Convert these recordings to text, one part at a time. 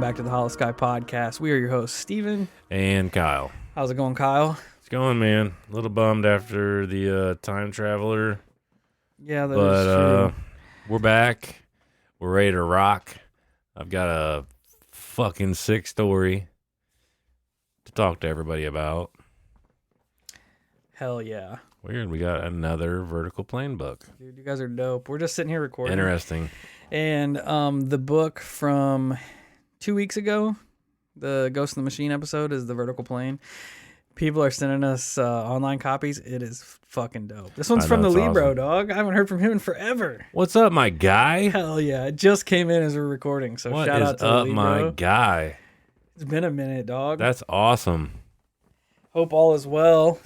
back to the Hollow Sky Podcast. We are your hosts, Steven. And Kyle. How's it going, Kyle? It's going, man. A little bummed after the time traveler. Yeah, that is true. We're back. We're ready to rock. I've got a fucking sick story to talk to everybody about. Hell yeah. Weird. We got another vertical plane book. Dude, you guys are dope. We're just sitting here recording. Interesting. And the book from 2 weeks ago, the Ghost in the Machine episode, is the vertical plane. People are sending us online copies. It is fucking dope. This one's from the Libro, awesome. Dog. I haven't heard from him in forever. What's up, my guy? Hell yeah. It just came in as we're recording, so what shout out to up, Libro. My guy? It's been a minute, dog. That's awesome. Hope all is well.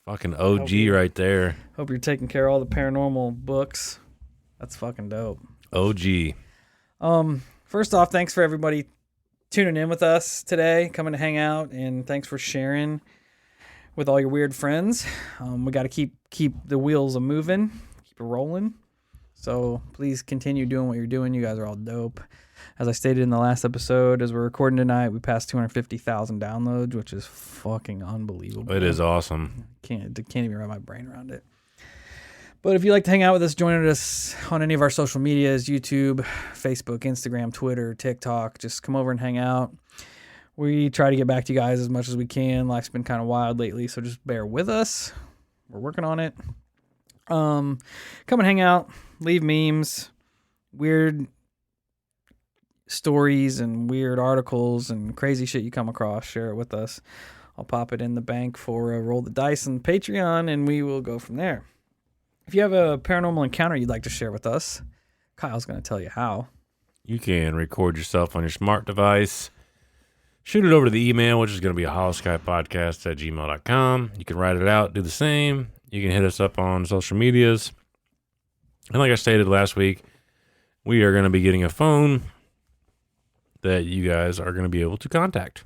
Fucking OG right there. Hope you're taking care of all the paranormal books. That's fucking dope. OG. First off, thanks for everybody tuning in with us today, coming to hang out, and thanks for sharing with all your weird friends. We got to keep the wheels a moving, keep it rolling. So please continue doing what you're doing. You guys are all dope. As I stated in the last episode, as we're recording tonight, we passed 250,000 downloads, which is fucking unbelievable. It is awesome. Can't even wrap my brain around it. But if you'd like to hang out with us, join us on any of our social medias, YouTube, Facebook, Instagram, Twitter, TikTok. Just come over and hang out. We try to get back to you guys as much as we can. Life's been kind of wild lately, so just bear with us. We're working on it. Come and hang out. Leave memes, weird stories and weird articles and crazy shit you come across. Share it with us. I'll pop it in the bank for a Roll the Dice on Patreon, and we will go from there. If you have a paranormal encounter you'd like to share with us, Kyle's going to tell you how. You can record yourself on your smart device, shoot it over to the email, which is going to be hollowskypodcast@gmail.com. You can write it out, do the same. You can hit us up on social medias. And like I stated last week, we are going to be getting a phone that you guys are going to be able to contact.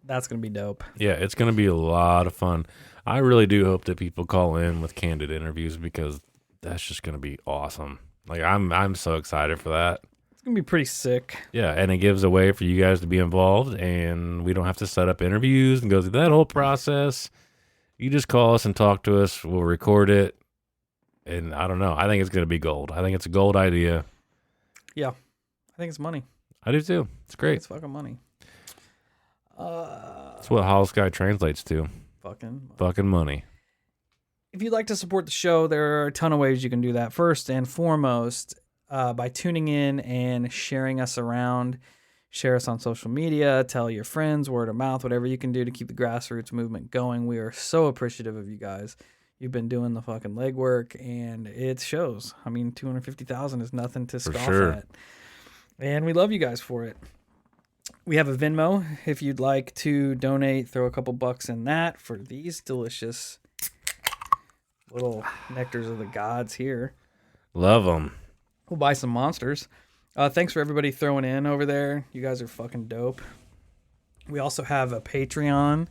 That's going to be dope. Yeah, it's going to be a lot of fun. I really do hope that people call in with candid interviews because that's just going to be awesome. Like I'm so excited for that. It's going to be pretty sick. Yeah, and it gives a way for you guys to be involved, and we don't have to set up interviews and go through that whole process. You just call us and talk to us. We'll record it, and I don't know. I think it's going to be gold. I think it's a gold idea. Yeah, I think it's money. I do too. It's great. It's fucking money. That's what Hollow Sky translates to. Fucking money. If you'd like to support the show, there are a ton of ways you can do that. First and foremost, by tuning in and sharing us around. Share us on social media, tell your friends, word of mouth, whatever you can do to keep the grassroots movement going. We are so appreciative of you guys. You've been doing the fucking legwork, and it shows. I mean, 250,000 is nothing to scoff at. And we love you guys for it. We have a Venmo. If you'd like to donate, throw a couple bucks in that for these delicious little nectars of the gods here. Love them. We'll buy some monsters. Thanks for everybody throwing in over there. You guys are fucking dope. We also have a Patreon.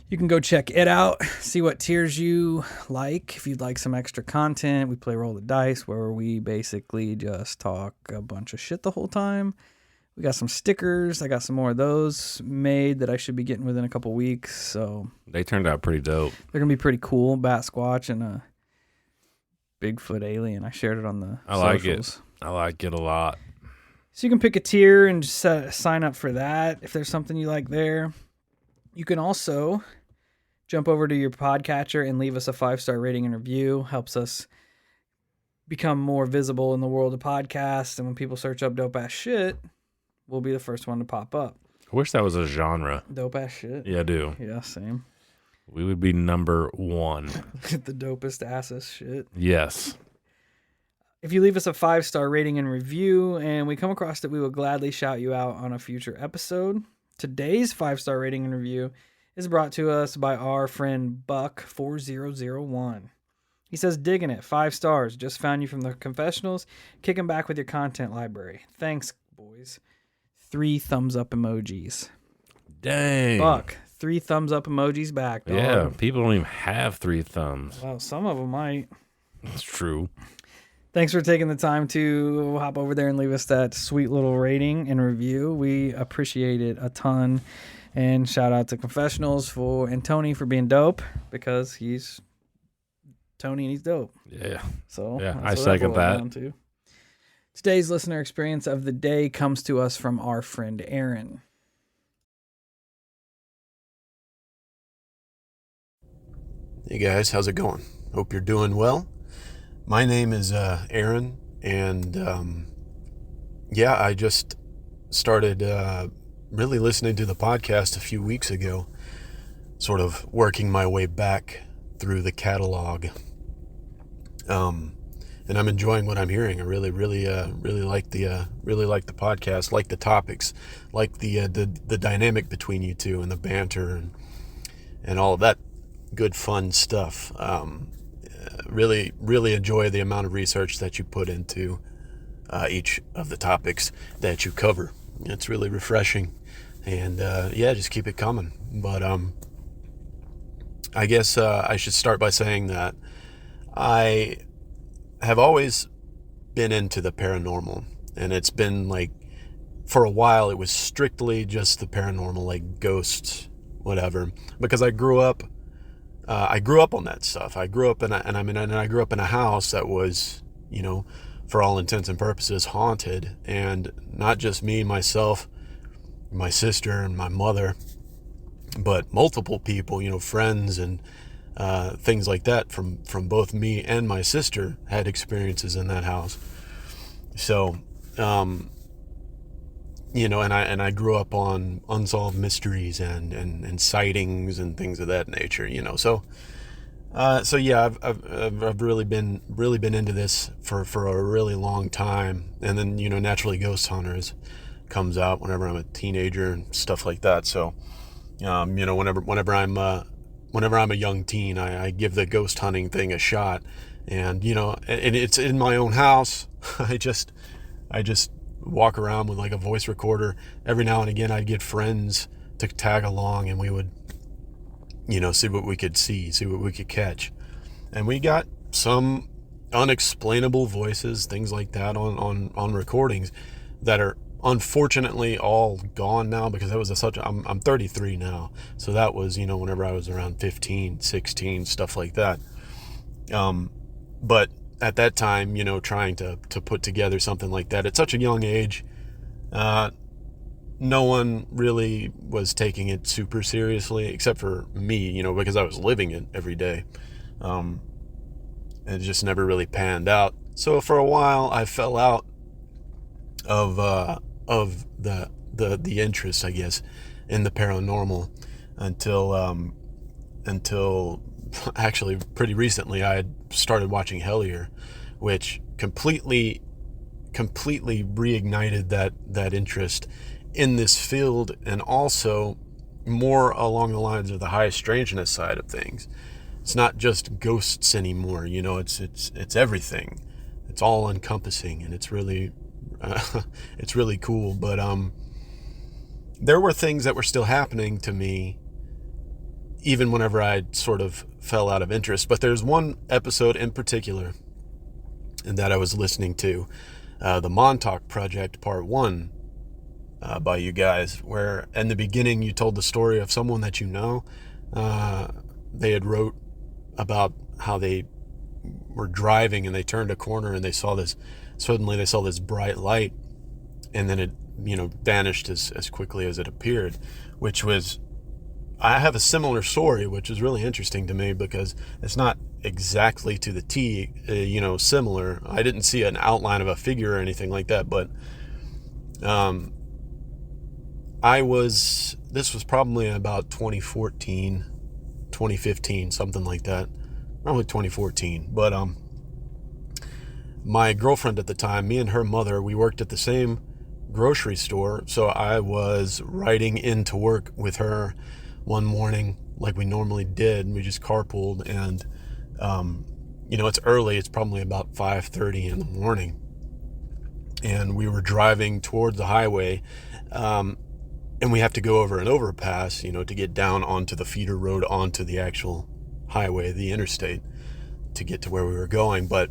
You can go check it out. See what tiers you like. If you'd like some extra content, we play Roll the Dice, where we basically just talk a bunch of shit the whole time. We got some stickers. I got some more of those made that I should be getting within a couple weeks. So they turned out pretty dope. They're going to be pretty cool. Bat Squatch and a Bigfoot alien. I shared it on the socials. I like it a lot. So you can pick a tier and just sign up for that if there's something you like there. You can also jump over to your podcatcher and leave us a 5-star rating and review. Helps us become more visible in the world of podcasts. And when people search up dope ass shit, we'll be the first one to pop up. I wish that was a genre. Dope ass shit? Yeah, I do. Yeah, same. We would be number one. The dopest asses shit. Yes. If you leave us a 5-star rating and review and we come across it, we will gladly shout you out on a future episode. Today's 5-star rating and review is brought to us by our friend Buck4001. He says, digging it, 5 stars. Just found you from the confessionals. Kicking back with your content library. Thanks, boys. 3 thumbs up emojis. Dang. Buck, 3 thumbs up emojis back, dog. Yeah, people don't even have 3 thumbs. Well, some of them might. It's true. Thanks for taking the time to hop over there and leave us that sweet little rating and review. We appreciate it a ton. And shout out to Confessionals and Tony for being dope, because he's Tony and he's dope. Yeah. So Yeah, that's I what second boils that. down to. Today's listener experience of the day comes to us from our friend Aaron. Hey guys, how's it going? Hope you're doing well. My name is Aaron, and I just started really listening to the podcast a few weeks ago, sort of working my way back through the catalog. And I'm enjoying what I'm hearing. I really like the podcast, like the topics, like the dynamic between you two and the banter and all of that good fun stuff. Really enjoy the amount of research that you put into each of the topics that you cover. It's really refreshing, and just keep it coming. But I guess I should start by saying that I have always been into the paranormal, and it's been like, for a while it was strictly just the paranormal, like ghosts, whatever, because I grew up on that stuff. I grew up I grew up in a house that was, for all intents and purposes, haunted, and not just me, myself, my sister, and my mother, but multiple people, friends and things like that from both me and my sister had experiences in that house. So, and I grew up on unsolved mysteries and sightings and things of that nature. So I've really been into this for a really long time. And then naturally Ghost Hunters comes out whenever I'm a teenager and stuff like that. So whenever I'm a young teen, I give the ghost hunting thing a shot, and and it's in my own house. I just walk around with like a voice recorder. Every now and again I'd get friends to tag along, and we would see what we could see what we could catch. And we got some unexplainable voices, things like that on recordings that are unfortunately all gone now, because that was I'm 33 now, so that was whenever I was around 15, 16, stuff like that. But at that time, trying to put together something like that at such a young age, no one really was taking it super seriously, except for me, because I was living it every day. It just never really panned out. So for a while I fell out of the interest, I guess, in the paranormal until actually pretty recently I had started watching Hellier, which completely reignited that interest in this field, and also more along the lines of the high strangeness side of things. It's not just ghosts anymore, it's everything. It's all encompassing, and it's really cool. But there were things that were still happening to me even whenever I sort of fell out of interest. But there's one episode in particular that I was listening to, the Montauk Project Part 1 by you guys, where in the beginning you told the story of someone that they had wrote about how they were driving and they turned a corner and they saw this bright light, and then it vanished as quickly as it appeared, which was, I have a similar story, which is really interesting to me because it's not exactly to the T, similar. I didn't see an outline of a figure or anything like that, but this was probably about 2014, 2015, something like that, probably 2014. But my girlfriend at the time, me and her mother, we worked at the same grocery store, so I was riding into work with her one morning like we normally did, and we just carpooled, and it's early, it's probably about 5:30 in the morning, and we were driving towards the highway, and we have to go over an overpass, to get down onto the feeder road, onto the actual highway, the interstate, to get to where we were going. But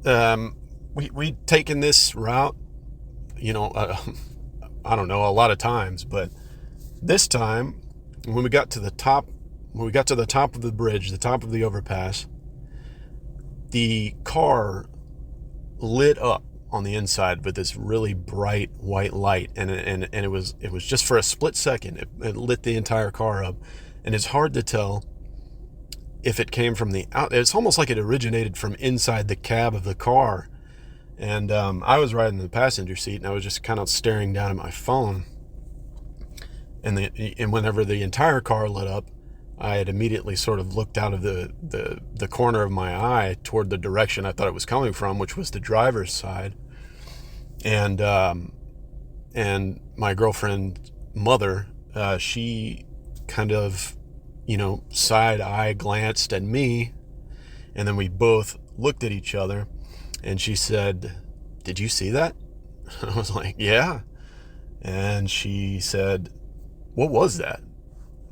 we'd taken this route, I don't know, a lot of times, but this time when we got to the top of the bridge, the top of the overpass, the car lit up on the inside with this really bright white light, and it was just for a split second. It lit the entire car up, and it's hard to tell if it came from the out. It's almost like it originated from inside the cab of the car. And I was riding in the passenger seat, and I was just kind of staring down at my phone. And whenever the entire car lit up, I had immediately sort of looked out of the corner of my eye toward the direction I thought it was coming from, which was the driver's side. And my girlfriend's mother, she kind of, side eye glanced at me, and then we both looked at each other, and she said, "Did you see that?" I was like, "Yeah." And she said, "What was that?"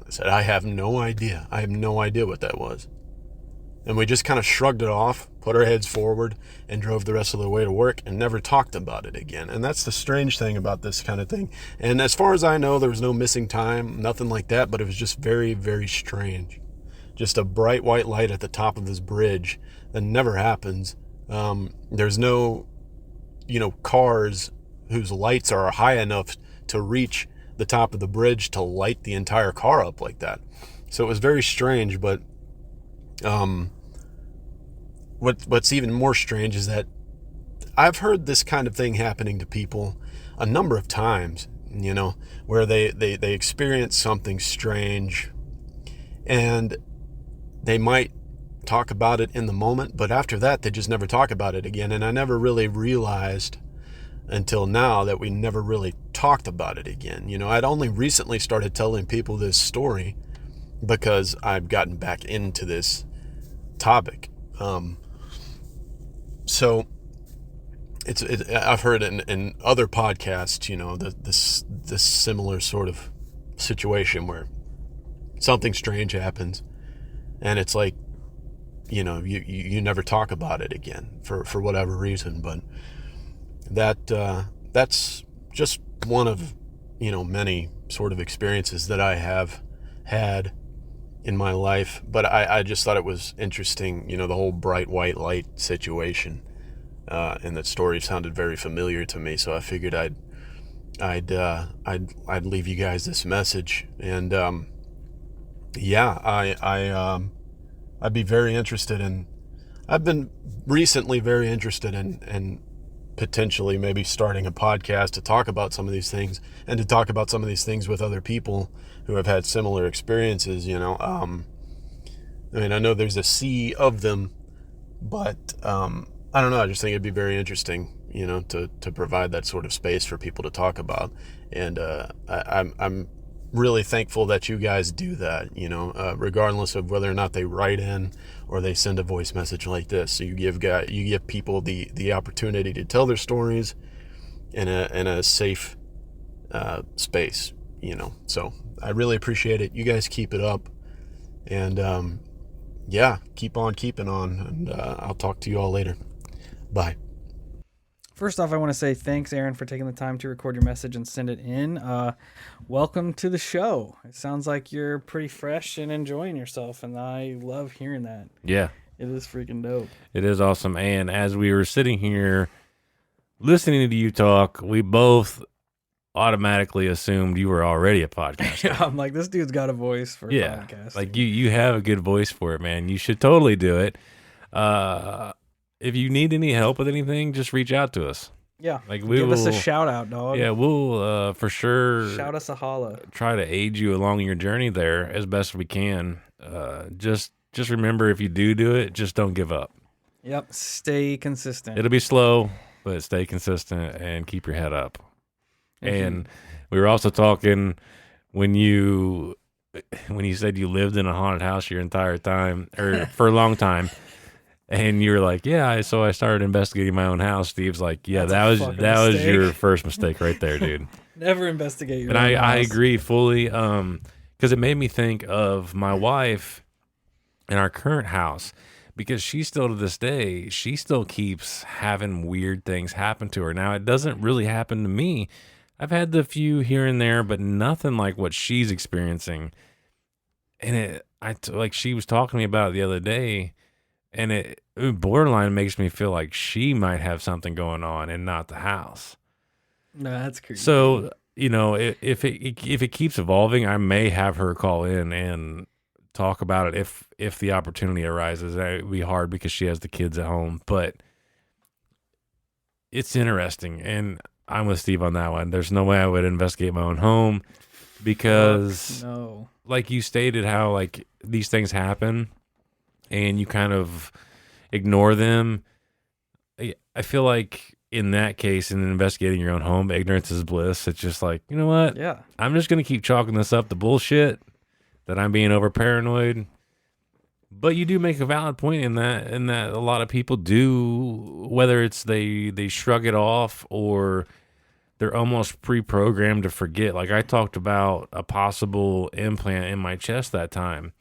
I said, "I have no idea. I have no idea what that was." And we just kind of shrugged it off, put our heads forward, and drove the rest of the way to work and never talked about it again. And that's the strange thing about this kind of thing. And as far as I know, there was no missing time, nothing like that, but it was just very, very strange. Just a bright white light at the top of this bridge that never happens. There's no, cars whose lights are high enough to reach the top of the bridge to light the entire car up like that. So it was very strange, but what's even more strange is that I've heard this kind of thing happening to people a number of times, where they experience something strange, and they might talk about it in the moment, but after that they just never talk about it again. And I never really realized until now that we never really talked about it again. I'd only recently started telling people this story because I've gotten back into this topic. So I've heard in other podcasts, this similar sort of situation where something strange happens, and it's like, you never talk about it again for whatever reason. But that's just one of, many sort of experiences that I have had in my life. But I just thought it was interesting, the whole bright white light situation, and that story sounded very familiar to me. So I figured I'd leave you guys this message. And I'd be very interested in. I've been recently very interested in potentially maybe starting a podcast to talk about some of these things, and to talk about some of these things with other people who have had similar experiences. I know there's a sea of them, but I don't know. I just think it'd be very interesting, to provide that sort of space for people to talk about. And I'm really thankful that you guys do that, regardless of whether or not they write in or they send a voice message like this. So you give people the opportunity to tell their stories in a safe space, So I really appreciate it. You guys keep it up, and keep on keeping on. And I'll talk to you all later. Bye. First off, I want to say thanks, Aaron, for taking the time to record your message and send it in. Welcome to the show. It sounds like you're pretty fresh and enjoying yourself, and I love hearing that. Yeah. It is freaking dope. It is awesome. And as we were sitting here listening to you talk, we both automatically assumed you were already a podcaster. Yeah, I'm like, this dude's got a voice for a podcast. Like you have a good voice for it, man. You should totally do it. If you need any help with anything, just reach out to us. Yeah, give us a shout out, dog. Yeah, we'll for sure shout us a holla. Try to aid you along your journey there as best we can. Just remember, if you do it, just don't give up. Yep, stay consistent. It'll be slow, but stay consistent and keep your head up. And we were also talking when you said you lived in a haunted house your entire time, or for a long time. And you were like, so I started investigating my own house. Steve's like, that was your first mistake right there, dude. Never investigate your own house. I agree fully, because it made me think of my wife in our current house. because she still to this day, she still keeps having weird things happen to her. Now, it doesn't really happen to me. I've had the few here and there, but nothing like what she's experiencing. And like she was talking to me about it the other day, and it borderline makes me feel like she might have something going on and not the house. No, that's creepy. So, if it keeps evolving, I may have her call in and talk about it if the opportunity arises. It would be hard because she has the kids at home, but it's interesting, and I'm with Steve on that one. There's no way I would investigate my own home because, no. like you stated, how like these things happen and you kind of ignore them. I feel like in that case, in investigating your own home, ignorance is bliss. It's just like, you know what? Yeah. I'm just going to keep chalking this up to bullshit, that I'm being over paranoid. But you do make a valid point in that a lot of people do, whether it's they shrug it off or they're almost pre-programmed to forget. Like I talked about a possible implant in my chest that time,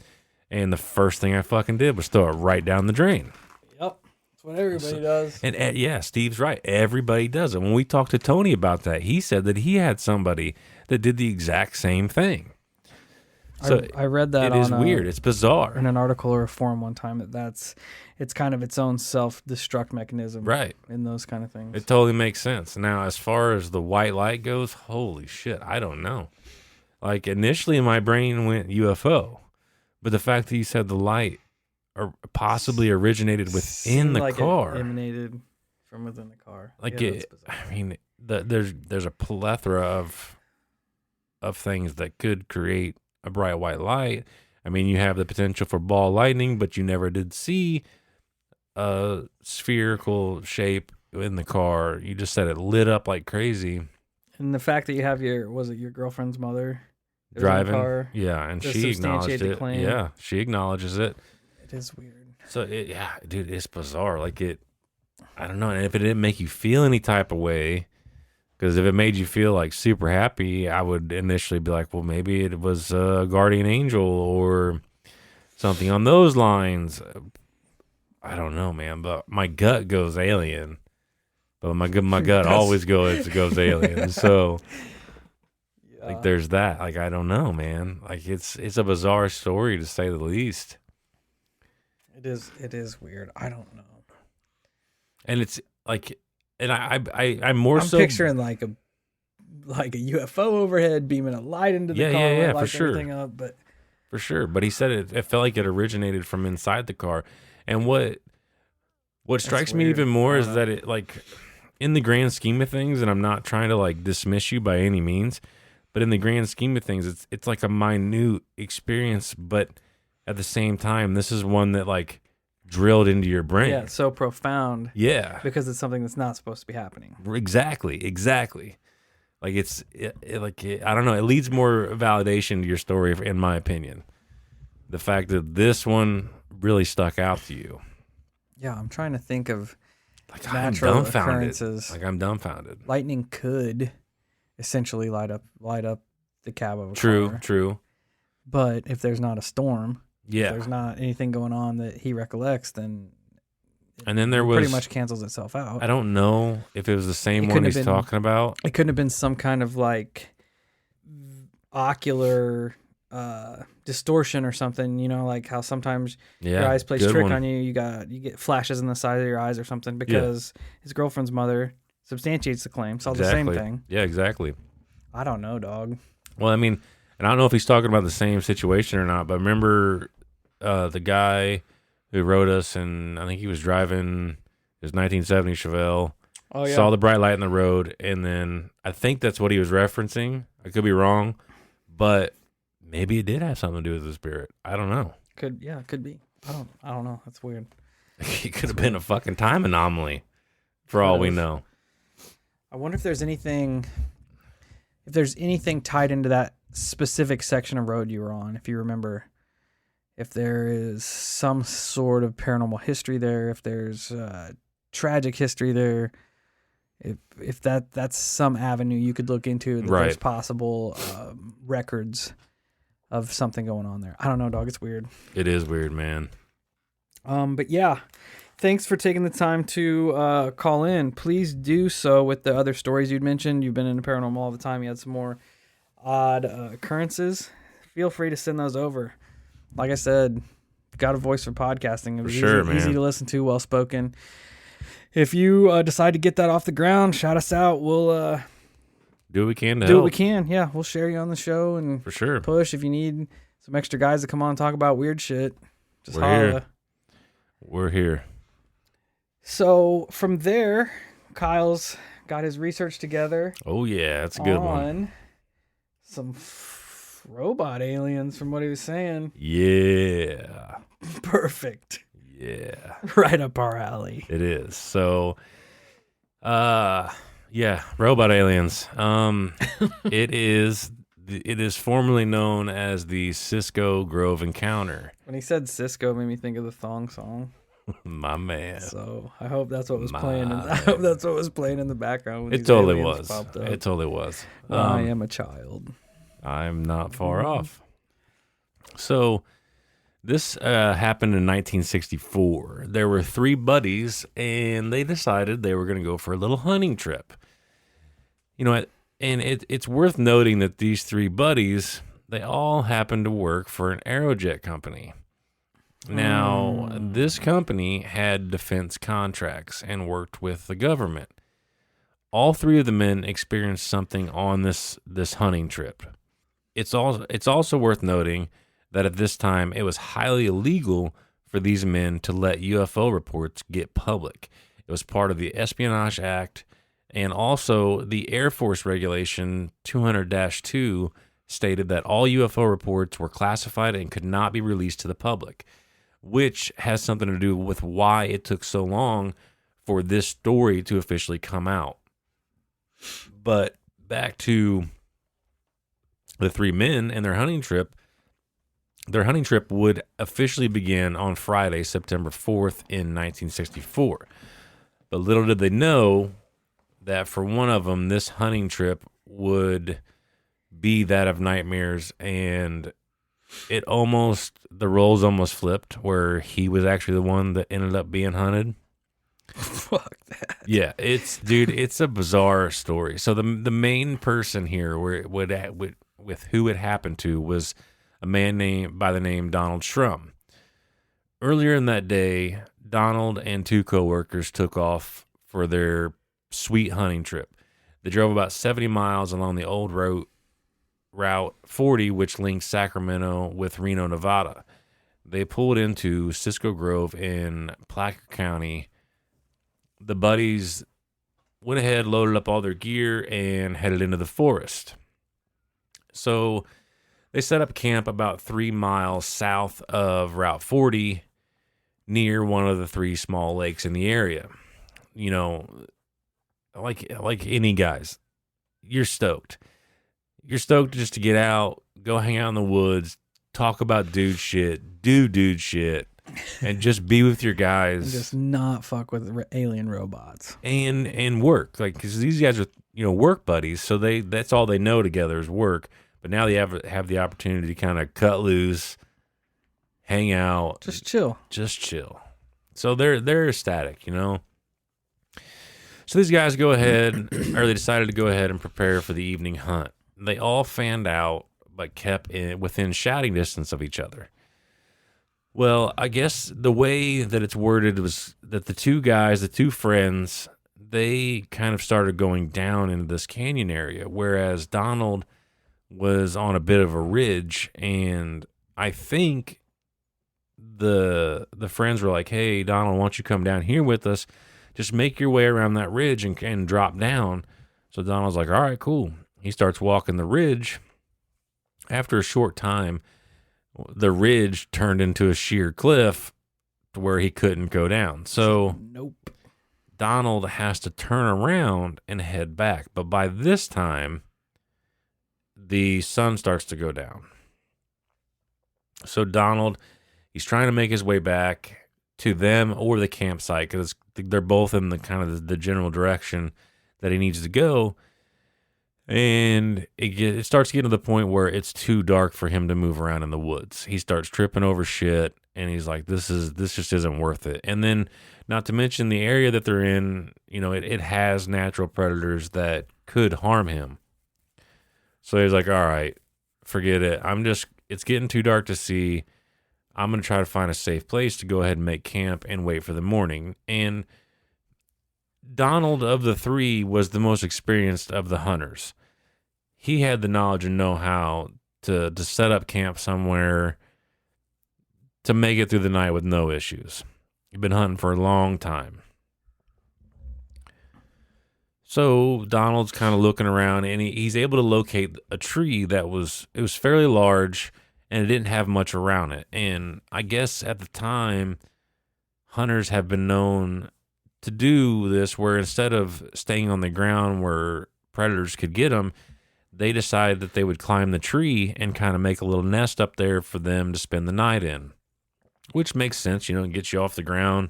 and the first thing I fucking did was throw it right down the drain. Yep. That's what everybody does. And yeah, Steve's right. Everybody does it. When we talked to Tony about that, he said that he had somebody that did the exact same thing. So I read that it is weird. It's bizarre. In an article or a forum one time it's kind of its own self-destruct mechanism. Right. In those kind of things. It totally makes sense. Now, as far as the white light goes, holy shit, I don't know. Like initially my brain went UFO, but the fact that you said the light or possibly originated within the car. It emanated from within the car. Like yeah, I mean, there's a plethora of things that could create a bright white light. I mean, you have the potential for ball lightning, but you never did see a spherical shape in the car. You just said it lit up like crazy. And the fact that you have your girlfriend's mother driving, in the car, yeah, and she acknowledged it. Claim. Yeah, she acknowledges it. It is weird. So yeah, dude, it's bizarre. Like I don't know. And if it didn't make you feel any type of way, because if it made you feel like super happy, I would initially be like, well, maybe it was a guardian angel or something on those lines. I don't know, man, but my gut goes alien. But my gut always goes alien. So yeah. like there's that. Like I don't know, man. Like it's a bizarre story to say the least. It is weird. I don't know. And it's like, and I'm more I'm so picturing like a UFO overhead beaming a light into the car. Yeah, light for sure. everything up, but for sure. But he said it felt like it originated from inside the car. And what strikes me even more is that it, like, in the grand scheme of things, and I'm not trying to like dismiss you by any means, but in the grand scheme of things, it's like a minute experience, but at the same time, this is one that like drilled into your brain. yeah, it's so profound. Yeah. Because it's something that's not supposed to be happening. Exactly. Like I don't know. It leads more validation to your story, in my opinion. The fact that this one really stuck out to you. Yeah, I'm trying to think of Like natural occurrences. Like I'm dumbfounded. Lightning could essentially light up the cab of a car. True. But if there's not a storm, Yeah. if there's not anything going on that he recollects, then And then there was pretty much cancels itself out. I don't know if it was the same It one couldn't he's have been- talking about. It couldn't have been some kind of like ocular distortion or something, like how sometimes Yeah. your eyes plays good trick one. on you. You get flashes in the side of your eyes or something because his girlfriend's mother substantiates the claim. Saw the same thing. Yeah, exactly. I don't know, dog. Well, I mean, and I don't know if he's talking about the same situation or not, but remember the guy who wrote us, and I think he was driving his 1970 Chevelle, Oh yeah. saw the bright light in the road, and then I think that's what he was referencing. I could be wrong, but maybe it did have something to do with the spirit. I don't know. Could be. I don't know. That's weird. He could have been a fucking time anomaly for all we know. I wonder if there's anything tied into that specific section of road you were on, if you remember. If there is some sort of paranormal history there, if there's tragic history there, if that's some avenue you could look into, that there's possible records of something going on there. I don't know, dog. It's weird. It is weird, man. But yeah, thanks for taking the time to call in. Please do so with the other stories you'd mentioned. You've been in the paranormal all the time. You had some more odd occurrences. Feel free to send those over. Like I said, got a voice for podcasting. It was easy to listen to, well spoken. If you decide to get that off the ground, shout us out. We'll do what we can to do help. what we can. Yeah, we'll share you on the show and For sure. push if you need some extra guys to come on and talk about weird shit. Just We're holla. here. We're here. So from there, Kyle's got his research together. Oh yeah, that's a good one. Some robot aliens, from what he was saying. Yeah. Perfect. Yeah. Right up our alley. It is. So, yeah, robot aliens. It is formerly known as the Cisco Grove Encounter. When he said Cisco, it made me think of the Thong Song. My man. So I hope that's what was playing. I hope that's what was playing in the background. When It these totally aliens was. popped up. It totally was. I am a child. I'm not far off. So this happened in 1964. There were 3 buddies, and they decided they were going to go for a little hunting trip. You know, and it's worth noting that these 3 buddies, they all happened to work for an aerojet company. Now, this company had defense contracts and worked with the government. All 3 of the men experienced something on this hunting trip. It's also worth noting that at this time it was highly illegal for these men to let UFO reports get public. It was part of the Espionage Act, and also the Air Force Regulation 200-2 stated that all UFO reports were classified and could not be released to the public, which has something to do with why it took so long for this story to officially come out. But back to the 3 men and their hunting trip. Their hunting trip would officially begin on Friday, September 4th in 1964. But little did they know that for one of them, this hunting trip would be that of nightmares, and the roles almost flipped, where he was actually the one that ended up being hunted. Fuck that. Yeah, it's a bizarre story. So the main person here with who it happened to was a man by the name Donald Shrum. Earlier in that day, Donald and 2 coworkers took off for their sweet hunting trip. They drove about 70 miles along the old Route 40, which links Sacramento with Reno, Nevada. They pulled into Cisco Grove in Placer County. The buddies went ahead, loaded up all their gear, and headed into the forest. So they set up camp about 3 miles south of Route 40 near one of the 3 small lakes in the area. You know, like any guys, you're stoked. You're stoked just to get out, go hang out in the woods, talk about dude shit, and just be with your guys. And just not fuck with alien robots. And work. Like, because these guys are, work buddies, so that's all they know together is work. But now they have the opportunity to kind of cut loose, hang out. Just chill. So they're ecstatic, So these guys they decided to go ahead and prepare for the evening hunt. They all fanned out, but kept within shouting distance of each other. Well, I guess the way that it's worded was that the 2 friends, they kind of started going down into this canyon area, whereas Donald was on a bit of a ridge, and I think the friends were like, "Hey, Donald, why don't you come down here with us? Just make your way around that ridge and drop down." So Donald's like, "All right, cool." He starts walking the ridge. After a short time, the ridge turned into a sheer cliff to where he couldn't go down. So nope. Donald has to turn around and head back. But by this time, the sun starts to go down. So Donald, he's trying to make his way back to them or the campsite because they're both in the kind of the general direction that he needs to go. And it starts getting to the point where it's too dark for him to move around in the woods. He starts tripping over shit, And he's like, this just isn't worth it. And then, not to mention the area that they're in, it has natural predators that could harm him. So he's like, all right, forget it. It's getting too dark to see. I'm going to try to find a safe place to go ahead and make camp and wait for the morning. And Donald, of the three, was the most experienced of the hunters. He had the knowledge and know-how to set up camp somewhere to make it through the night with no issues. He'd been hunting for a long time. So Donald's kind of looking around, and he's able to locate a tree that was fairly large, and it didn't have much around it. And I guess at the time, hunters have been known to do this, where instead of staying on the ground where predators could get them, they decided that they would climb the tree and kind of make a little nest up there for them to spend the night in, which makes sense. It gets you off the ground.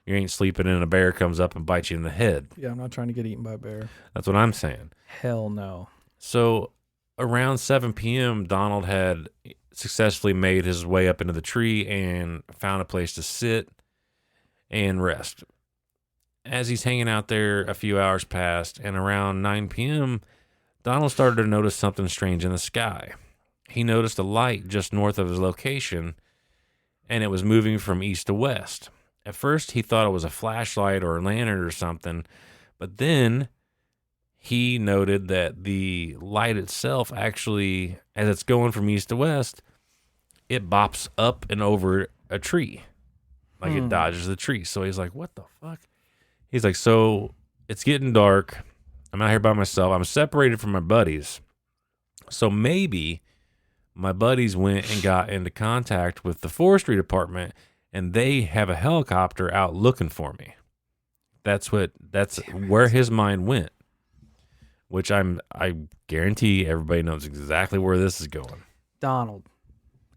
You ain't sleeping and a bear comes up and bites you in the head. Yeah, I'm not trying to get eaten by a bear. That's what I'm saying. Hell no. So around 7 p.m., Donald had successfully made his way up into the tree and found a place to sit and rest. As he's hanging out there, a few hours passed, and around 9 p.m., Donald started to notice something strange in the sky. He noticed a light just north of his location, and it was moving from east to west. At first, he thought it was a flashlight or a lantern or something, but then he noted that the light itself actually, as it's going from east to west, it bops up and over a tree. Like it dodges the tree. So he's like, what the fuck? He's like, so it's getting dark. I'm out here by myself. I'm separated from my buddies. So maybe my buddies went and got into contact with the forestry department, and they have a helicopter out looking for me. That's where his mind went, which I guarantee everybody knows exactly where this is going. Donald,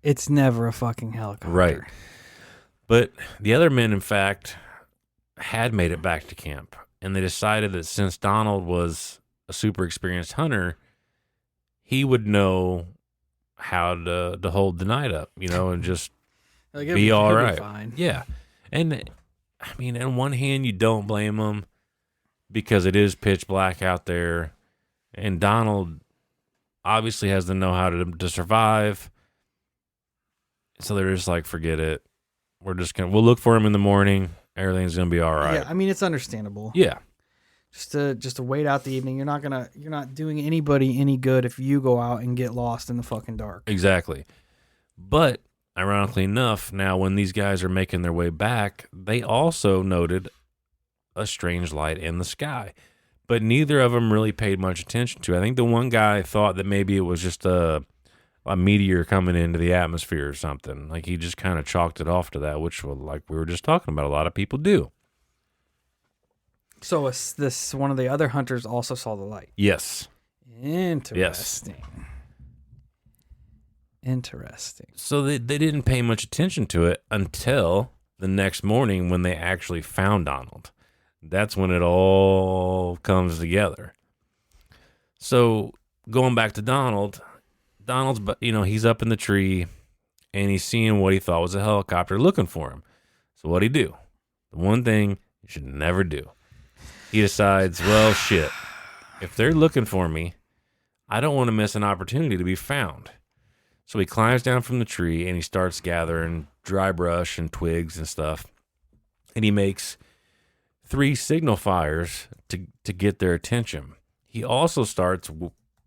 it's never a fucking helicopter. Right. But the other men, in fact, had made it back to camp, and they decided that since Donald was a super experienced hunter, he would know how to hold the night up, and just be all right. Fine. Yeah. And I mean, on one hand, you don't blame them because it is pitch black out there, and Donald obviously has the know-how to survive. So they're just like, forget it. We'll look for him in the morning. Everything's gonna be all right. Yeah, I mean, it's understandable. Yeah. Just to wait out the evening. You're not doing anybody any good if you go out and get lost in the fucking dark. Exactly. But ironically enough, now when these guys are making their way back, they also noted a strange light in the sky. But neither of them really paid much attention to it. I think the one guy thought that maybe it was just a meteor coming into the atmosphere or something. Like he just kind of chalked it off to that, which, like we were just talking about, a lot of people do. So this one of the other hunters also saw the light. Yes. Interesting. Yes. Interesting. So they didn't pay much attention to it until the next morning when they actually found Donald. That's when it all comes together. So going back to Donald's, he's up in the tree and he's seeing what he thought was a helicopter looking for him. So what'd he do? The one thing you should never do. He decides, well, shit, if they're looking for me, I don't want to miss an opportunity to be found. So he climbs down from the tree and he starts gathering dry brush and twigs and stuff. And he makes 3 signal fires to get their attention. He also starts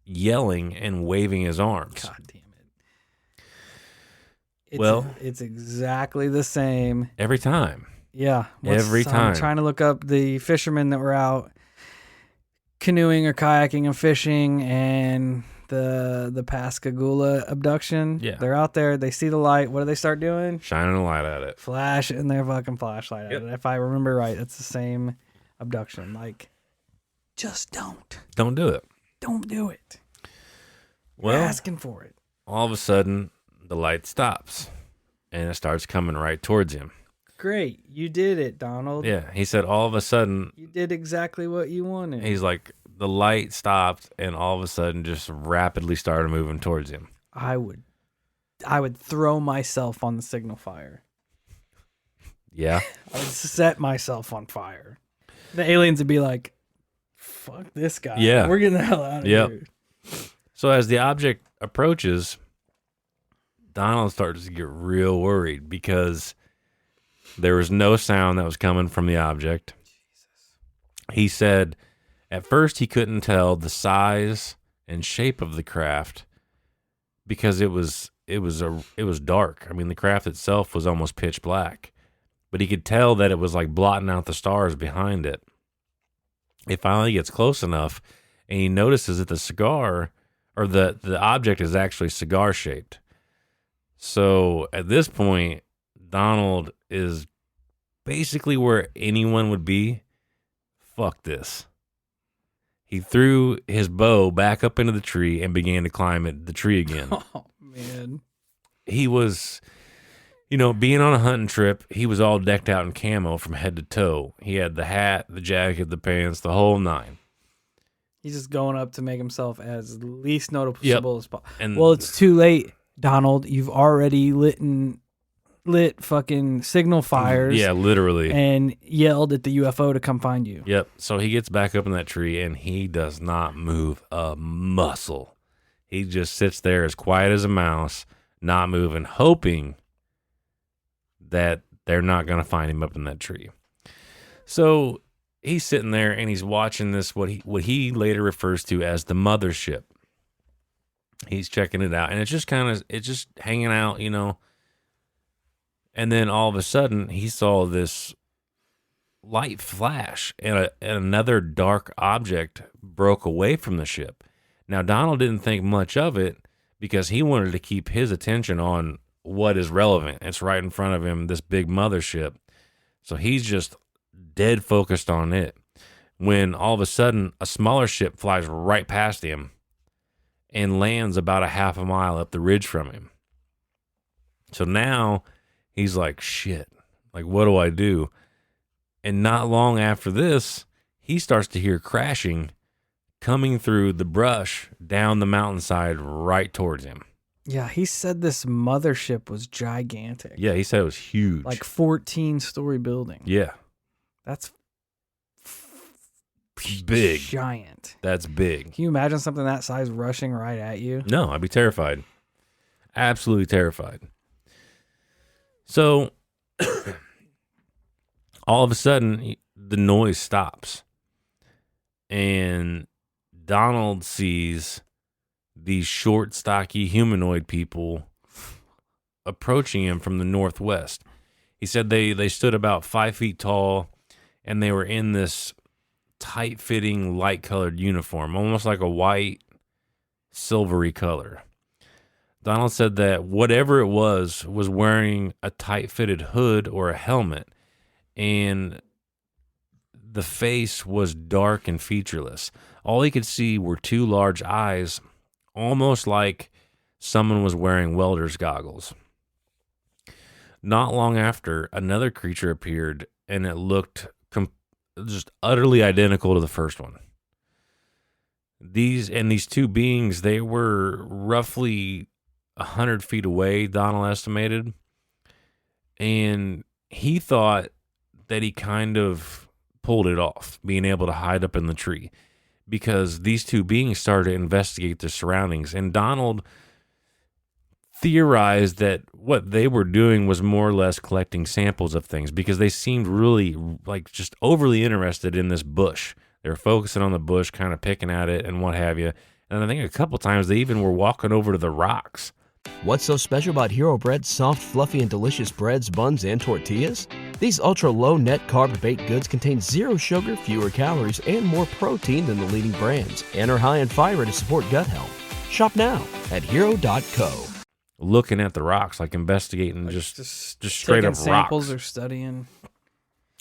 yelling and waving his arms. God damn it. It's exactly the same. Every time. Yeah. Every time. I'm trying to look up the fishermen that were out canoeing or kayaking and fishing, and the Pascagoula abduction. Yeah. They're out there. They see the light. What do they start doing? Shining a light at it. Flashing their fucking flashlight at it. If I remember right, it's the same abduction. Like, just don't. Don't do it. Don't do it. Well, You're asking for it. All of a sudden, the light stops, and it starts coming right towards him. Great. You did it, Donald. Yeah. He said all of a sudden. You did exactly what you wanted. He's like, the light stopped, and all of a sudden just rapidly started moving towards him. I would throw myself on the signal fire. Yeah. I would set myself on fire. The aliens would be like, fuck this guy. Yeah. We're getting the hell out of Yep. here. So as the object approaches, Donald starts to get real worried because there was no sound that was coming from the object. He said at first he couldn't tell the size and shape of the craft because it was dark. I mean, the craft itself was almost pitch black, but he could tell that it was like blotting out the stars behind it. It finally gets close enough, and he notices that the cigar, or the object, is actually cigar shaped. So at this point, Donald is basically where anyone would be. Fuck this. He threw his bow back up into the tree and began to climb the tree again. Oh, man. He was, being on a hunting trip, he was all decked out in camo from head to toe. He had the hat, the jacket, the pants, the whole nine. He's just going up to make himself as least noticeable as possible. And Well, it's too late, Donald. You've already lit fucking signal fires. Yeah, literally. And yelled at the UFO to come find you. Yep. So he gets back up in that tree, and he does not move a muscle. He just sits there as quiet as a mouse, not moving, hoping that they're not going to find him up in that tree. So he's sitting there, and he's watching this, what he later refers to as the mothership. He's checking it out, and it's just hanging out, And then all of a sudden, he saw this light flash, and another dark object broke away from the ship. Now, Donald didn't think much of it because he wanted to keep his attention on what is relevant. It's right in front of him, this big mothership. So he's just dead focused on it. When all of a sudden, a smaller ship flies right past him and lands about a half a mile up the ridge from him. So now he's like, shit, like, what do I do? And not long after this, he starts to hear crashing coming through the brush down the mountainside right towards him. Yeah, he said this mothership was gigantic. Yeah, he said it was huge. Like 14-story building. Yeah. That's big. Giant. That's big. Can you imagine something that size rushing right at you? No, I'd be terrified. Absolutely terrified. So all of a sudden, the noise stops. And Donald sees these short, stocky humanoid people approaching him from the northwest. He said they stood about 5 feet tall, and they were in this tight-fitting, light-colored uniform, almost like a white, silvery color. Donald said that whatever it was wearing a tight-fitted hood or a helmet, and the face was dark and featureless. All he could see were two large eyes, almost like someone was wearing welder's goggles. Not long after, another creature appeared, and it looked just utterly identical to the first one. These two beings, they were roughly 100 feet away, Donald estimated, and he thought that he kind of pulled it off, being able to hide up in the tree, because these two beings started to investigate their surroundings, and Donald theorized that what they were doing was more or less collecting samples of things, because they seemed really like just overly interested in this bush. They were focusing on the bush, kind of picking at it and what have you. And I think a couple times they even were walking over to the rocks. What's so special about Hero Bread's soft, fluffy, and delicious breads, buns, and tortillas? These ultra-low net-carb baked goods contain zero sugar, fewer calories, and more protein than the leading brands, and are high in fiber to support gut health. Shop now at hero.co. Looking at the rocks, like investigating, like just straight taking up samples rocks. or studying.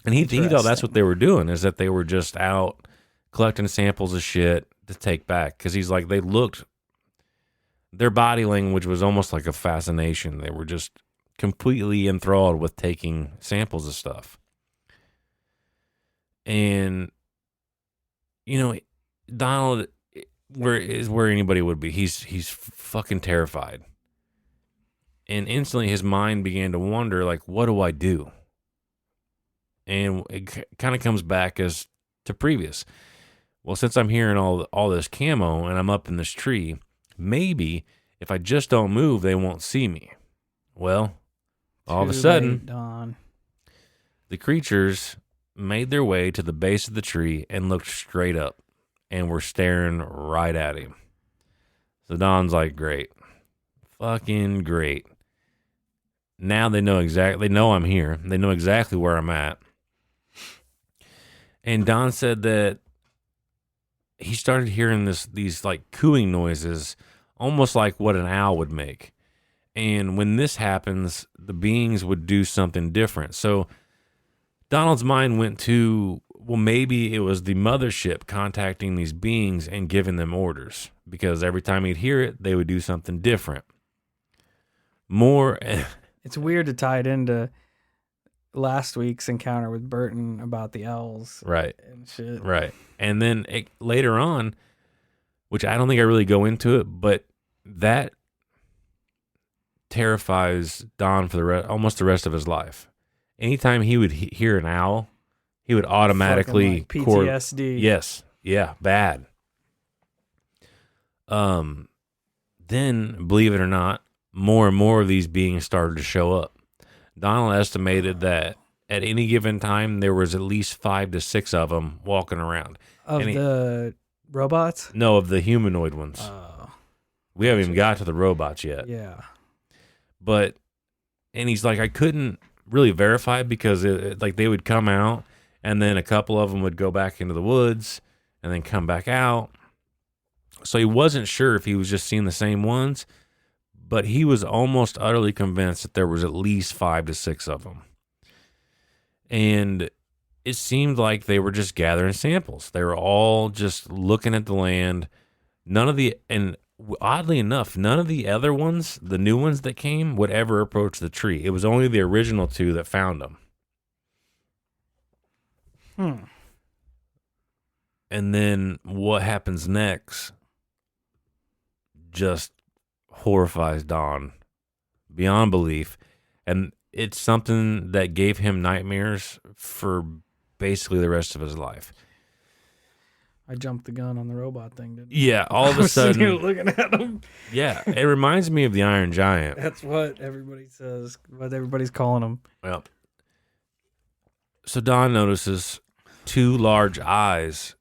And he thought that's what they were doing, is that they were just out collecting samples of shit to take back. Because he's like, their body language was almost like a fascination. They were just completely enthralled with taking samples of stuff. And, Donald is where anybody would be. He's fucking terrified. And instantly his mind began to wonder, like, what do I do? And it kind of comes back as to previous. Well, since I'm hearing all this camo and I'm up in this tree, maybe if I just don't move, they won't see me. Well, all of a Too sudden, late, Don. the creatures made their way to the base of the tree and looked straight up and were staring right at him. So Don's like, great. Fucking great. Now they know I'm here. They know exactly where I'm at. And Don said that he started hearing these like cooing noises, almost like what an owl would make. And when this happens, the beings would do something different. So Donald's mind went to, well, maybe it was the mothership contacting these beings and giving them orders, because every time he'd hear it, they would do something different. It's weird to tie it into last week's encounter with Burton about the owls. Right. And shit. Right. And then later on, which I don't think I really go into it, but that terrifies Don for almost the rest of his life. Anytime he would hear an owl, he would automatically like PTSD. Yes. Yeah. Bad. Then, believe it or not, more and more of these beings started to show up. Donald estimated that at any given time, there was at least 5 to 6 of them walking around. Of the robots? No, of the humanoid ones. We haven't even got to the robots yet. Yeah. And he's like, I couldn't really verify because like they would come out and then a couple of them would go back into the woods and then come back out. So he wasn't sure if he was just seeing the same ones, but he was almost utterly convinced that there was at least 5 to 6 of them. And it seemed like they were just gathering samples. They were all just looking at the land. And oddly enough, none of the other ones, the new ones that came, would ever approach the tree. It was only the original 2 that found them. And then what happens next just horrifies Don beyond belief. And it's something that gave him nightmares for basically the rest of his life. I jumped the gun on the robot thing, didn't I? Yeah, all of a sudden. You looking at him. Yeah, it reminds me of the Iron Giant. That's what everybody says, what everybody's calling him. Well, so Don notices 2 large eyes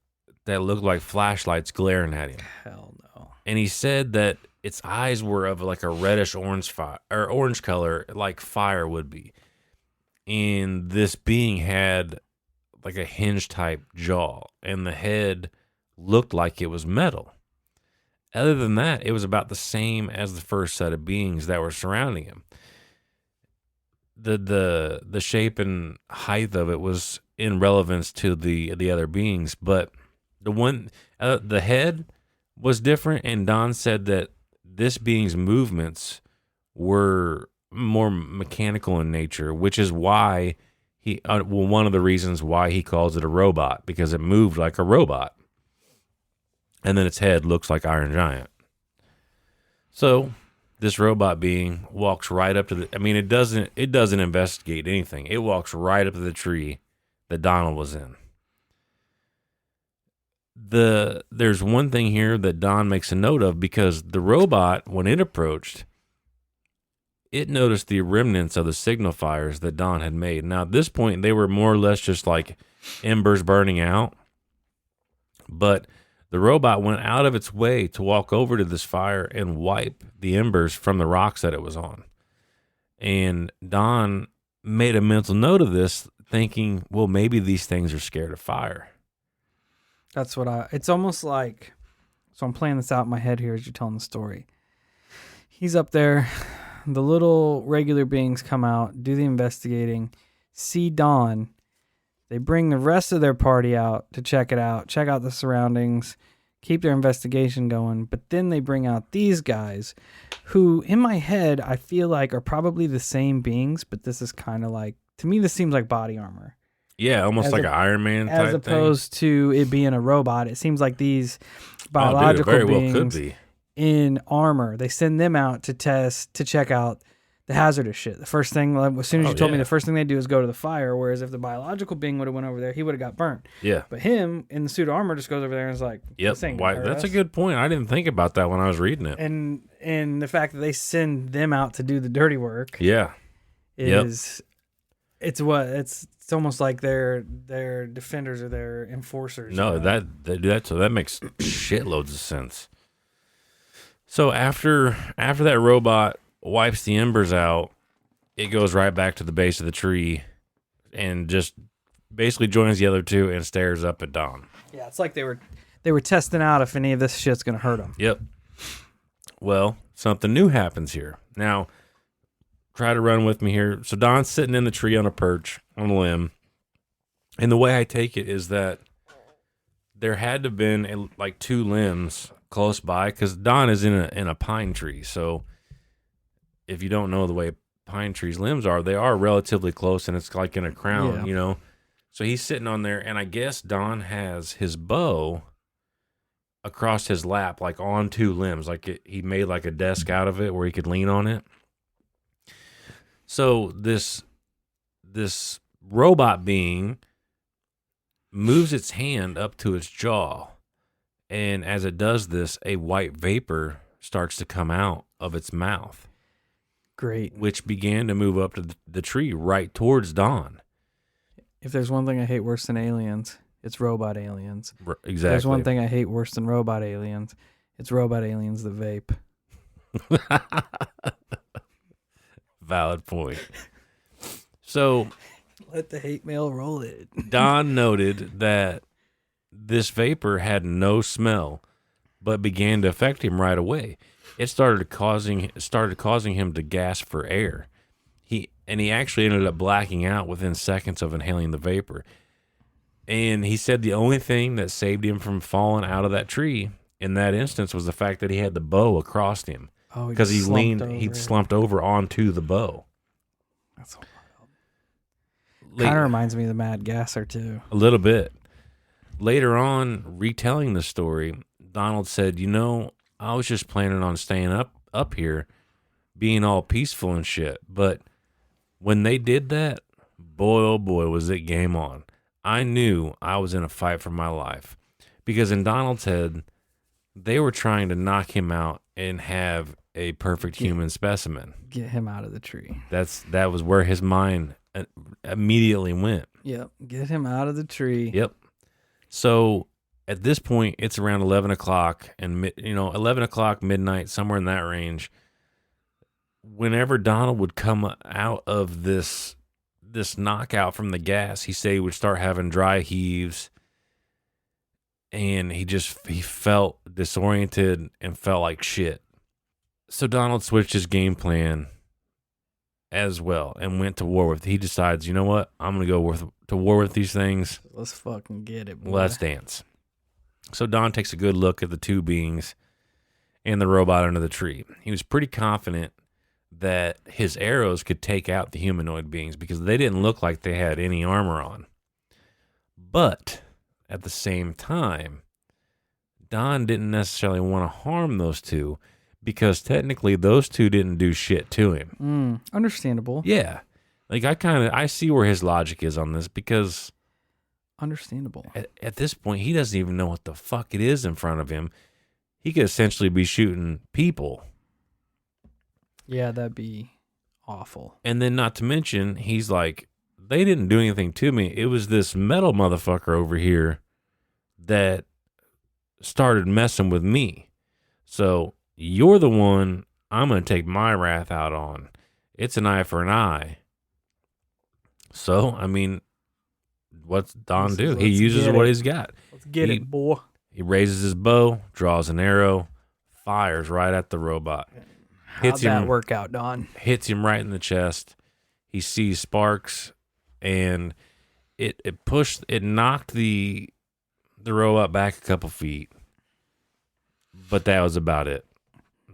that look like flashlights glaring at him. Hell no. And he said that its eyes were of like a reddish orange color, like fire would be. And this being had like a hinge type jaw, and the head looked like it was metal. Other than that, it was about the same as the first set of beings that were surrounding him. The shape and height of it was in relevance to the other beings, but the head was different, and Don said that this being's movements were more mechanical in nature, which is why one of the reasons why he calls it a robot, because it moved like a robot. And then its head looks like Iron Giant. So this robot being walks right up to it doesn't investigate anything. It walks right up to the tree that Donald was in. There's one thing here that Don makes a note of, because the robot, when it approached, it noticed the remnants of the signal fires that Don had made. Now, at this point, they were more or less just like embers burning out. But the robot went out of its way to walk over to this fire and wipe the embers from the rocks that it was on. And Don made a mental note of this, thinking, well, maybe these things are scared of fire. That's what it's almost like, so I'm playing this out in my head here as you're telling the story. He's up there. The little regular beings come out, do the investigating, see Don. They bring the rest of their party out to check it out, check out the surroundings, keep their investigation going. But then they bring out these guys who, in my head, I feel like are probably the same beings, but this is kind of like, to me, this seems like body armor. Yeah, almost like an Iron Man type thing. As opposed to it being a robot. It seems like these biological beings well could be. in armor. They send them out to check out the hazardous shit. The first thing, like, as soon as you told me, yeah. the first thing they do is go to the fire. Whereas if the biological being would have went over there, he would have got burnt. Yeah. But him in the suit of armor just goes over there and is like, Yep. this ain't Why, gonna hurt that's a us. good point. I didn't think about that when I was reading it. And the fact that they send them out to do the dirty work Yeah. is it's almost like they're defenders or their enforcers. No, you know? so that makes shitloads of sense. So after that robot wipes the embers out, it goes right back to the base of the tree and just basically joins the other two and stares up at Don. Yeah, it's like they were testing out if any of this shit's gonna hurt them. Yep. Well, something new happens here. Now, try to run with me here. So Don's sitting in the tree on a perch, on a limb. And the way I take it is that there had to have been like two limbs close by, because Don is in a pine tree. So if you don't know the way pine trees' limbs are, they are relatively close, and it's like in a crown, Yeah. So he's sitting on there, and I guess Don has his bow across his lap, like on two limbs. Like he made like a desk out of it where he could lean on it. So this robot being moves its hand up to its jaw, and as it does this, a white vapor starts to come out of its mouth, Great. which began to move up to the tree right towards Don. If there's one thing I hate worse than aliens, it's robot aliens. Exactly. If there's one thing I hate worse than robot aliens, it's robot aliens that vape. Valid point. So Let the hate mail roll it. Don noted that this vapor had no smell, but began to affect him right away. It started causing him to gasp for air. He actually ended up blacking out within seconds of inhaling the vapor. And he said the only thing that saved him from falling out of that tree in that instance was the fact that he had the bow across him, Oh, because he slumped slumped over onto the bow. That's kind of reminds me of the Mad Gasser too. A little bit. Later on, retelling the story, Donald said, I was just planning on staying up here, being all peaceful and shit. But when they did that, boy, oh boy, was it game on. I knew I was in a fight for my life. Because in Donald's head, they were trying to knock him out and have a perfect human specimen. Get him out of the tree. That was where his mind immediately went. Yep. Get him out of the tree. Yep. So at this point, it's around 11 o'clock, and 11 o'clock, midnight, somewhere in that range. Whenever Donald would come out of this knockout from the gas, he said he would start having dry heaves, and he felt disoriented and felt like shit. So Donald switched his game plan as well and went to war with. He decides, you know what? I'm going to go to war with these things. Let's fucking get it, boy. Let's dance. So Don takes a good look at the two beings and the robot under the tree. He was pretty confident that his arrows could take out the humanoid beings because they didn't look like they had any armor on. But at the same time, Don didn't necessarily want to harm those two because technically those two didn't do shit to him. Understandable. Yeah. Like I see where his logic is on this, because Understandable. at this point, he doesn't even know what the fuck it is in front of him. He could essentially be shooting people. Yeah, that'd be awful. And then not to mention, he's like, they didn't do anything to me. It was this metal motherfucker over here that started messing with me. So you're the one I'm going to take my wrath out on. It's an eye for an eye. So, I mean, what's Don do? He uses what he's got. Let's get it, boy. He raises his bow, draws an arrow, fires right at the robot. How'd that work out, Don? Hits him right in the chest. He sees sparks, and it knocked the robot back a couple feet. But that was about it.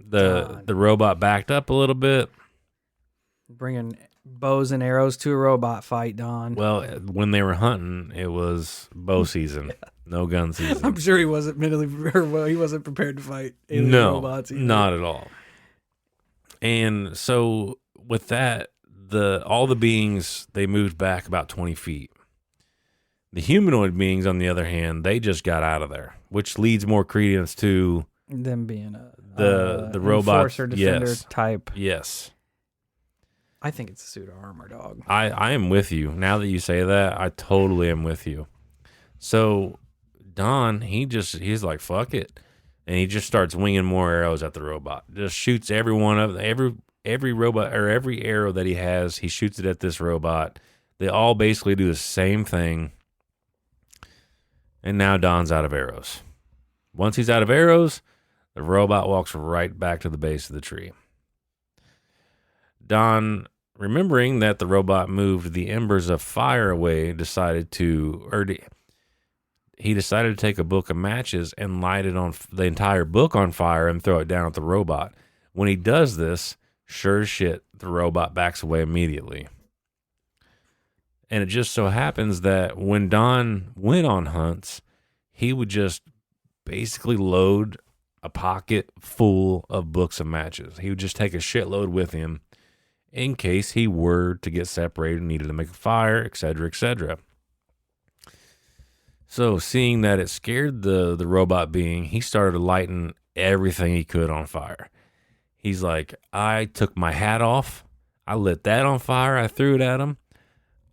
The robot backed up a little bit. Bringing bows and arrows to a robot fight, Don. Well, when they were hunting, it was bow season, no gun season. I'm sure he wasn't he wasn't prepared to fight alien No, robots either. not at all. And so with that, all the beings, they moved back about 20 feet. The humanoid beings, on the other hand, they just got out of there, which leads more credence to Them being the robot. enforcer, defender Yes. type. Yes. I think it's a suit of armor, dog. I am with you. Now that you say that, I totally am with you. So Don, he's like, fuck it. And he just starts winging more arrows at the robot. Just shoots every one of every robot, or every arrow that he has, he shoots it at this robot. They all basically do the same thing. And now Don's out of arrows. Once he's out of arrows, the robot walks right back to the base of the tree. Don, remembering that the robot moved the embers of fire away, decided to take a book of matches and light it on the entire book on fire and throw it down at the robot. When he does this, sure as shit, the robot backs away immediately. And it just so happens that when Don went on hunts, he would just basically load a pocket full of books of matches. He would just take a shitload with him in case he were to get separated, needed to make a fire, etc., etc. So seeing that it scared the robot being, he started lighting everything he could on fire. He's like, I took my hat off, I lit that on fire, I threw it at him.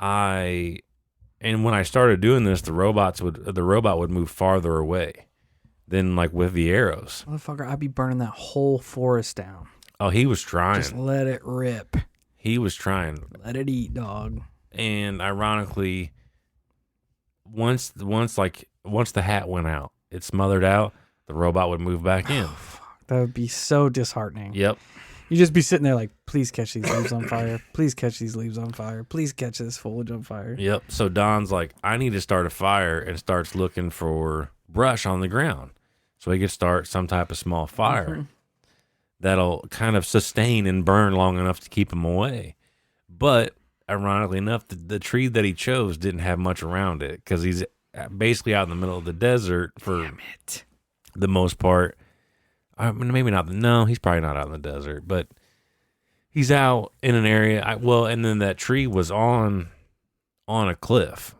And when I started doing this, the robot would move farther away than like with the arrows. Motherfucker, I'd be burning that whole forest down. Oh, he was trying. Just let it rip. He was trying. Let it eat, dog. And ironically, once the hat went out, it smothered out, the robot would move back in. That would be so disheartening. Yep. You'd just be sitting there like, please catch these leaves on fire. Please catch these leaves on fire. Please catch this foliage on fire. Yep. So Don's like, I need to start a fire, and starts looking for brush on the ground so he could start some type of small fire that'll kind of sustain and burn long enough to keep him away. But ironically enough, the tree that he chose didn't have much around it because he's basically out in the middle of the desert for the most part. Maybe not. No, he's probably not out in the desert, but he's out in an area. And then that tree was on a cliff.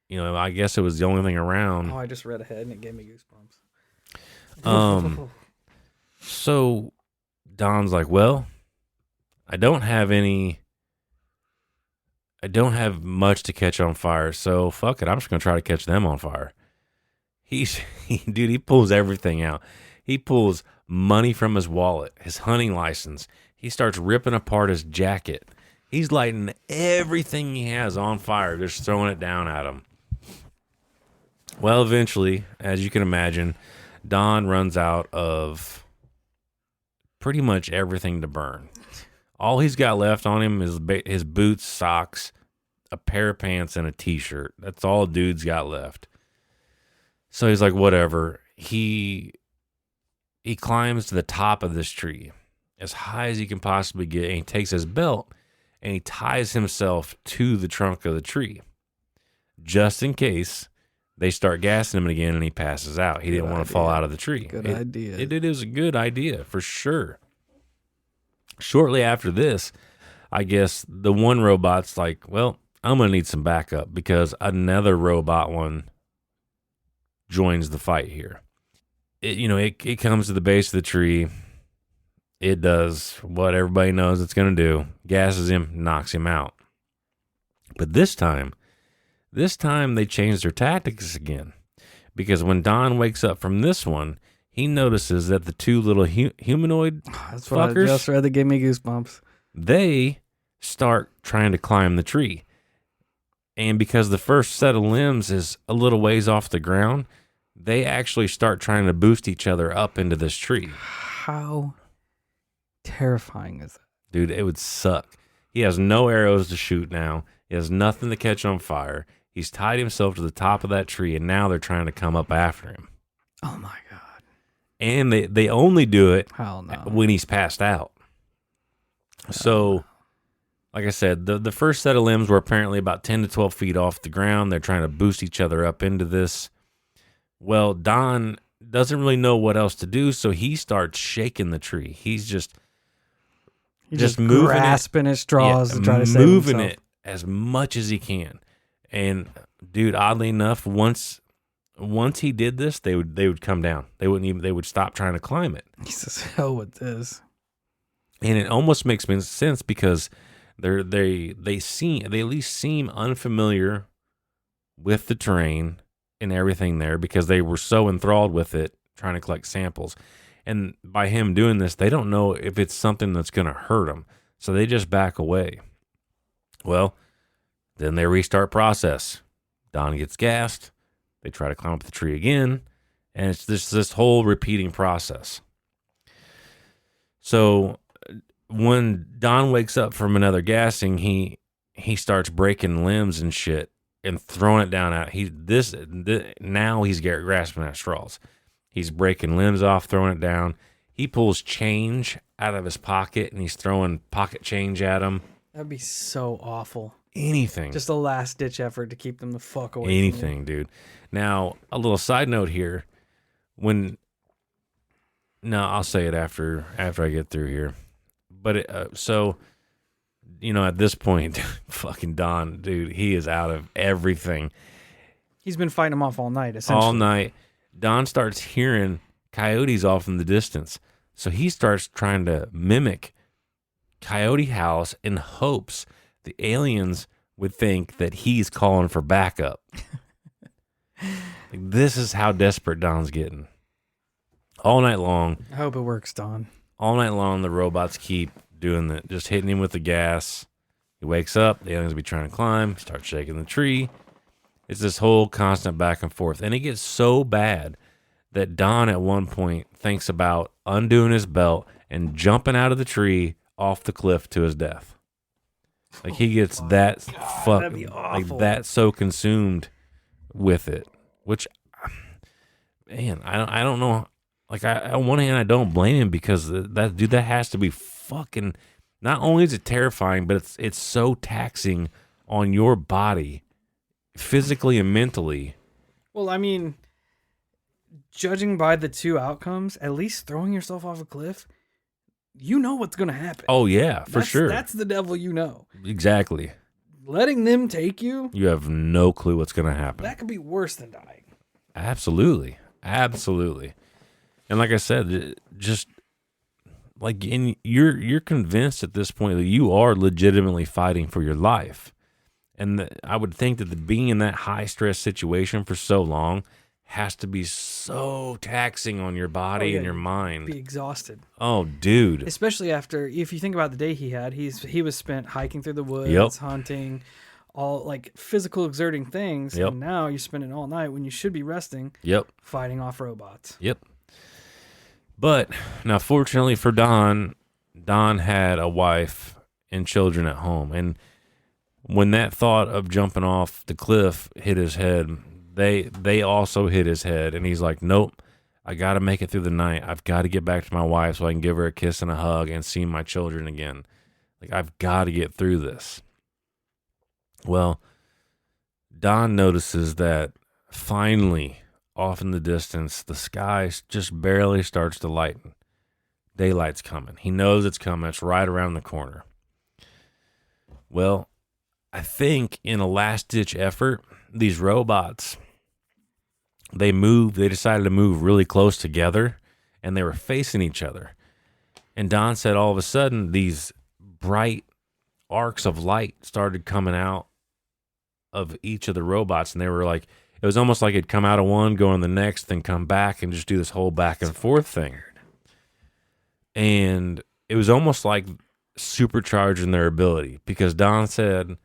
You know, I guess it was the only thing around. Oh, I just read ahead and it gave me goosebumps. So Don's like, well, I don't have much to catch on fire, so fuck it. I'm just gonna try to catch them on fire. He pulls everything out. He pulls money from his wallet, his hunting license. He starts ripping apart his jacket. He's lighting everything he has on fire, just throwing it down at him. Well, eventually, as you can imagine, Don runs out of pretty much everything to burn. All he's got left on him is his boots, socks, a pair of pants, and a t-shirt. That's all dude's got left. So he's like, whatever. He climbs to the top of this tree as high as he can possibly get, and he takes his belt and he ties himself to the trunk of the tree just in case they start gassing him again and he passes out. He didn't want to fall out of the tree. Good idea. It was a good idea for sure. Shortly after this, I guess the one robot's like, well, I'm going to need some backup because another robot one joins the fight here. It comes to the base of the tree. It does what everybody knows it's going to do. Gasses him, knocks him out. But this time they changed their tactics again. Because when Don wakes up from this one, he notices that the two little humanoid That's what fuckers, I just read that gave me goosebumps. they start trying to climb the tree. And because the first set of limbs is a little ways off the ground, they actually start trying to boost each other up into this tree. How terrifying is that? Dude, it would suck. He has no arrows to shoot now. He has nothing to catch on fire. He's tied himself to the top of that tree, and now they're trying to come up after him. Oh, my God. And they only do it Hell no. when he's passed out. So, like I said, the first set of limbs were apparently about 10 to 12 feet off the ground. They're trying to boost each other up into this. Well, Don doesn't really know what else to do, so he starts shaking the tree. He's just He's just just moving grasping at straws yeah, to try to save moving himself. it as much as he can. And dude, oddly enough, once he did this, they would come down. They would stop trying to climb it. He says, "Hell with this." And it almost makes sense because they at least seem unfamiliar with the terrain and everything there because they were so enthralled with it, trying to collect samples. And by him doing this, they don't know if it's something that's going to hurt them, so they just back away. Well, then they restart process. Don gets gassed. They try to climb up the tree again, and it's this whole repeating process. So when Don wakes up from another gassing, he starts breaking limbs and shit and throwing it down out. Now he's grasping at straws. He's breaking limbs off, throwing it down. He pulls change out of his pocket and he's throwing pocket change at him. That'd be so awful. Anything. Just a last ditch effort to keep them the fuck away. Anything, dude. Now, a little side note here. I'll say it after I get through here. But so, at this point, fucking Don, dude, he is out of everything. He's been fighting them off all night, essentially. All night. Don starts hearing coyotes off in the distance. So he starts trying to mimic coyote howls in hopes the aliens would think that he's calling for backup. This is how desperate Don's getting. All night long. I hope it works, Don. All night long, the robots keep doing that, just hitting him with the gas. He wakes up, the aliens will be trying to climb, start shaking the tree. It's this whole constant back and forth. And it gets so bad that Don at one point thinks about undoing his belt and jumping out of the tree off the cliff to his death. Like he gets that'd be awful. that so consumed with it, which, man, I don't know. Like on one hand, I don't blame him because that has to be fucking. Not only is it terrifying, but it's so taxing on your body, physically and mentally. Well, I mean, judging by the two outcomes, at least throwing yourself off a cliff, you know what's going to happen. Oh yeah, for sure. That's the devil, Exactly. Letting them take you, you have no clue what's going to happen. That could be worse than dying. Absolutely. And like I said, just like you're convinced at this point that you are legitimately fighting for your life. And I would think that being in that high stress situation for so long has to be so taxing on your body and your mind. Be exhausted. Oh, dude. Especially after, if you think about the day he had, he was spent hiking through the woods, hunting, all like physical exerting things. Yep. And now you're spending all night when you should be resting. Yep. Fighting off robots. Yep. But now, fortunately for Don had a wife and children at home. And when that thought of jumping off the cliff hit his head, they also hit his head. And he's like, nope, I got to make it through the night. I've got to get back to my wife so I can give her a kiss and a hug and see my children again. Like, I've got to get through this. Well, Don notices that finally, off in the distance, the sky just barely starts to lighten. Daylight's coming. He knows it's coming. It's right around the corner. Well, I think in a last-ditch effort, these robots, they decided to move really close together, and they were facing each other. And Don said all of a sudden, these bright arcs of light started coming out of each of the robots, and they were like, it was almost like it'd come out of one, go on the next, then come back and just do this whole back and forth thing. And it was almost like supercharging their ability, because Don said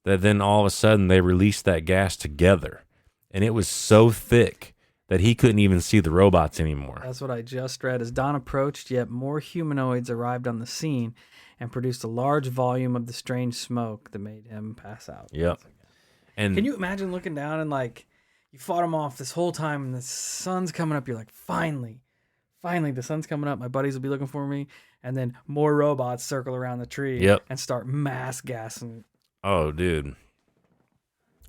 that then all of a sudden they released that gas together, and it was so thick that he couldn't even see the robots anymore. That's what I just read. As Don approached, yet more humanoids arrived on the scene and produced a large volume of the strange smoke that made him pass out. Yep. And can you imagine looking down and like you fought him off this whole time and the sun's coming up? You're like, finally, the sun's coming up. My buddies will be looking for me. And then more robots circle around the tree and start mass gassing. Oh, dude.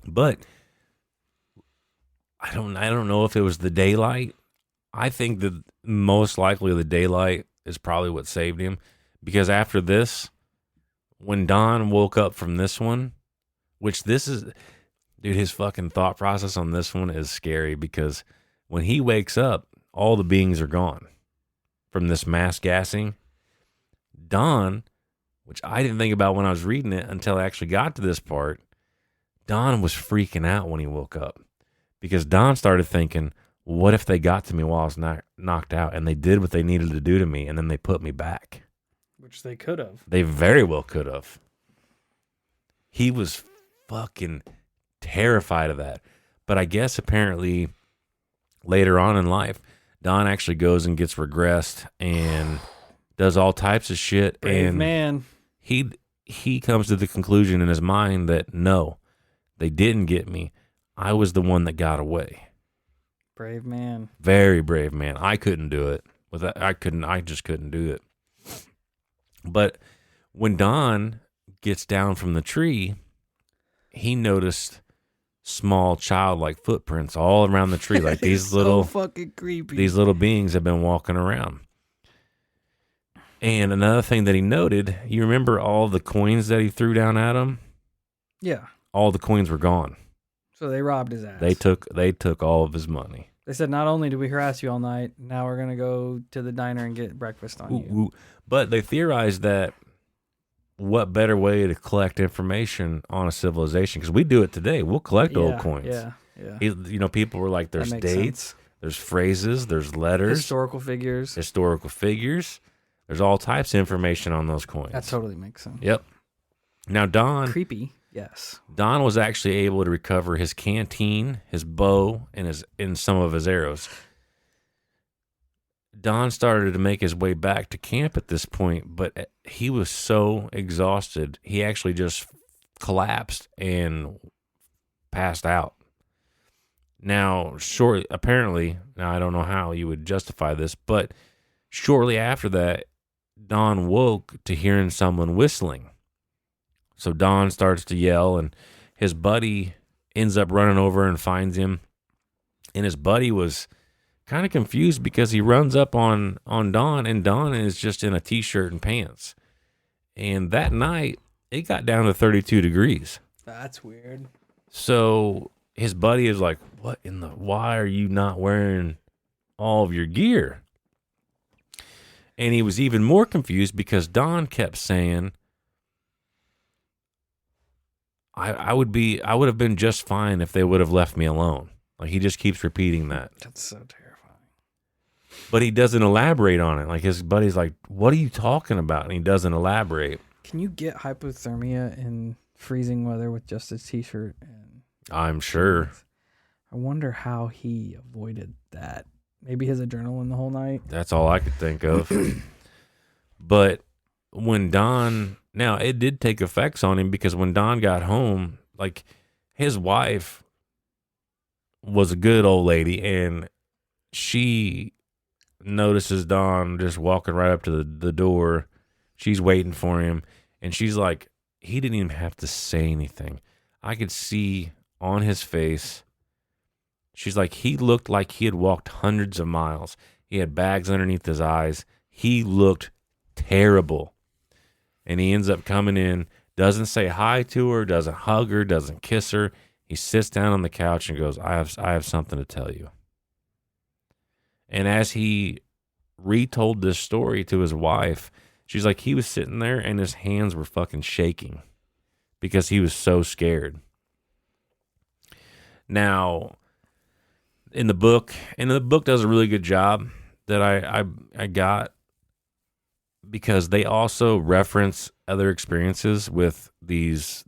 But I don't know if it was the daylight. I think that most likely the daylight is probably what saved him, Because after this, when Don woke up from this one, which this is, dude, his fucking thought process on this one is scary, because when he wakes up, all the beings are gone from this mass gassing. Don, which I didn't think about when I was reading it until I actually got to this part, Don was freaking out when he woke up, because Don started thinking, what if they got to me while I was knocked out and they did what they needed to do to me and then they put me back? Which they could have. They very well could have. He was fucking terrified of that. But I guess apparently later on in life, Don actually goes and gets regressed and does all types of shit. Brave and man. He comes to the conclusion in his mind that no, they didn't get me. I was the one that got away. Brave man. Very brave man. I couldn't do it. I just couldn't do it. But when Don gets down from the tree, he noticed small childlike footprints all around the tree. Like these little fucking creepy. These little beings have been walking around. And another thing that he noted, you remember all the coins that he threw down at him? Yeah. All the coins were gone. So they robbed his ass. They took all of his money. They said, not only did we harass you all night, now we're going to go to the diner and get breakfast on you. But they theorized that what better way to collect information on a civilization? Because we do it today. We'll collect old coins. Yeah. People were like, there's dates, sense. There's phrases, there's letters. Historical figures. There's all types of information on those coins. That totally makes sense. Yep. Now, Don... Creepy, yes. Don was actually able to recover his canteen, his bow, and some of his arrows. Don started to make his way back to camp at this point, but he was so exhausted, he actually just collapsed and passed out. Now, apparently, I don't know how you would justify this, but shortly after that, Don woke to hearing someone whistling. So Don starts to yell, and his buddy ends up running over and finds him. And his buddy was kind of confused because he runs up on Don, and Don is just in a t-shirt and pants. And that night, it got down to 32 degrees. That's weird. So his buddy is like, why are you not wearing all of your gear? And he was even more confused because Don kept saying, I would have been just fine if they would have left me alone. Like, he just keeps repeating that. That's so terrifying. But he doesn't elaborate on it. Like, his buddy's like, what are you talking about? And he doesn't elaborate. Can you get hypothermia in freezing weather with just a t-shirt? I'm sure. I wonder how he avoided that. Maybe his adrenaline the whole night. That's all I could think of. But when Don... Now, it did take effects on him because when Don got home, like, his wife was a good old lady, and she notices Don just walking right up to the door. She's waiting for him, and she's like, he didn't even have to say anything. I could see on his face, she's like, he looked like he had walked hundreds of miles. He had bags underneath his eyes. He looked terrible. And he ends up coming in, doesn't say hi to her, doesn't hug her, doesn't kiss her. He sits down on the couch and goes, I have something to tell you. And as he retold this story to his wife, she's like, he was sitting there and his hands were fucking shaking because he was so scared. Now, the book does a really good job that I got, because they also reference other experiences with these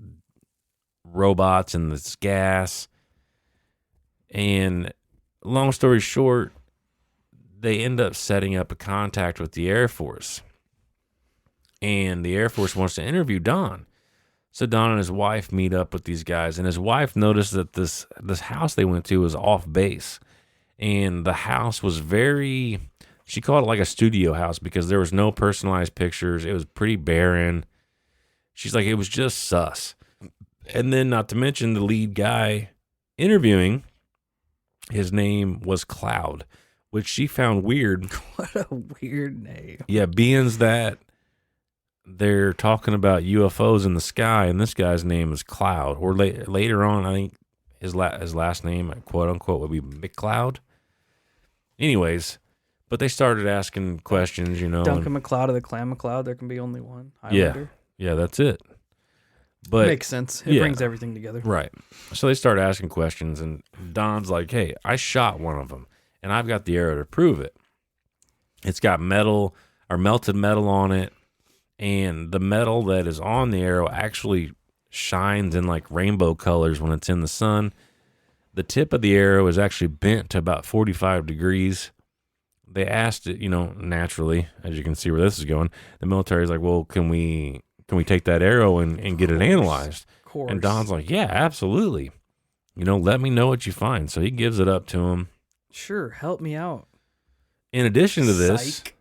robots and this gas. And long story short, they end up setting up a contact with the Air Force. And the Air Force wants to interview Don. So Don and his wife meet up with these guys. And his wife noticed that this house they went to was off base. And the house was very... She called it like a studio house because there was no personalized pictures. It was pretty barren. She's like, it was just sus. And then, not to mention, the lead guy interviewing, his name was Cloud, which she found weird. What a weird name. Yeah, being that they're talking about UFOs in the sky, and this guy's name is Cloud. Or later on, I think his last name, quote unquote, would be McCloud. Anyways, but they started asking questions, Duncan McLeod of the Clan McLeod. There can be only one. Yeah, Highlander. yeah, that's it. But Makes sense. It brings everything together. Right. So they start asking questions, and Don's like, hey, I shot one of them, and I've got the arrow to prove it. It's got metal or melted metal on it, and the metal that is on the arrow actually shines in like rainbow colors when it's in the sun. The tip of the arrow is actually bent to about 45 degrees. They asked it, naturally, as you can see where this is going. The military is like, well, can we take that arrow and get it analyzed? Of course. And Don's like, yeah, absolutely. Let me know what you find. So he gives it up to him. Sure, help me out. In addition to Psych.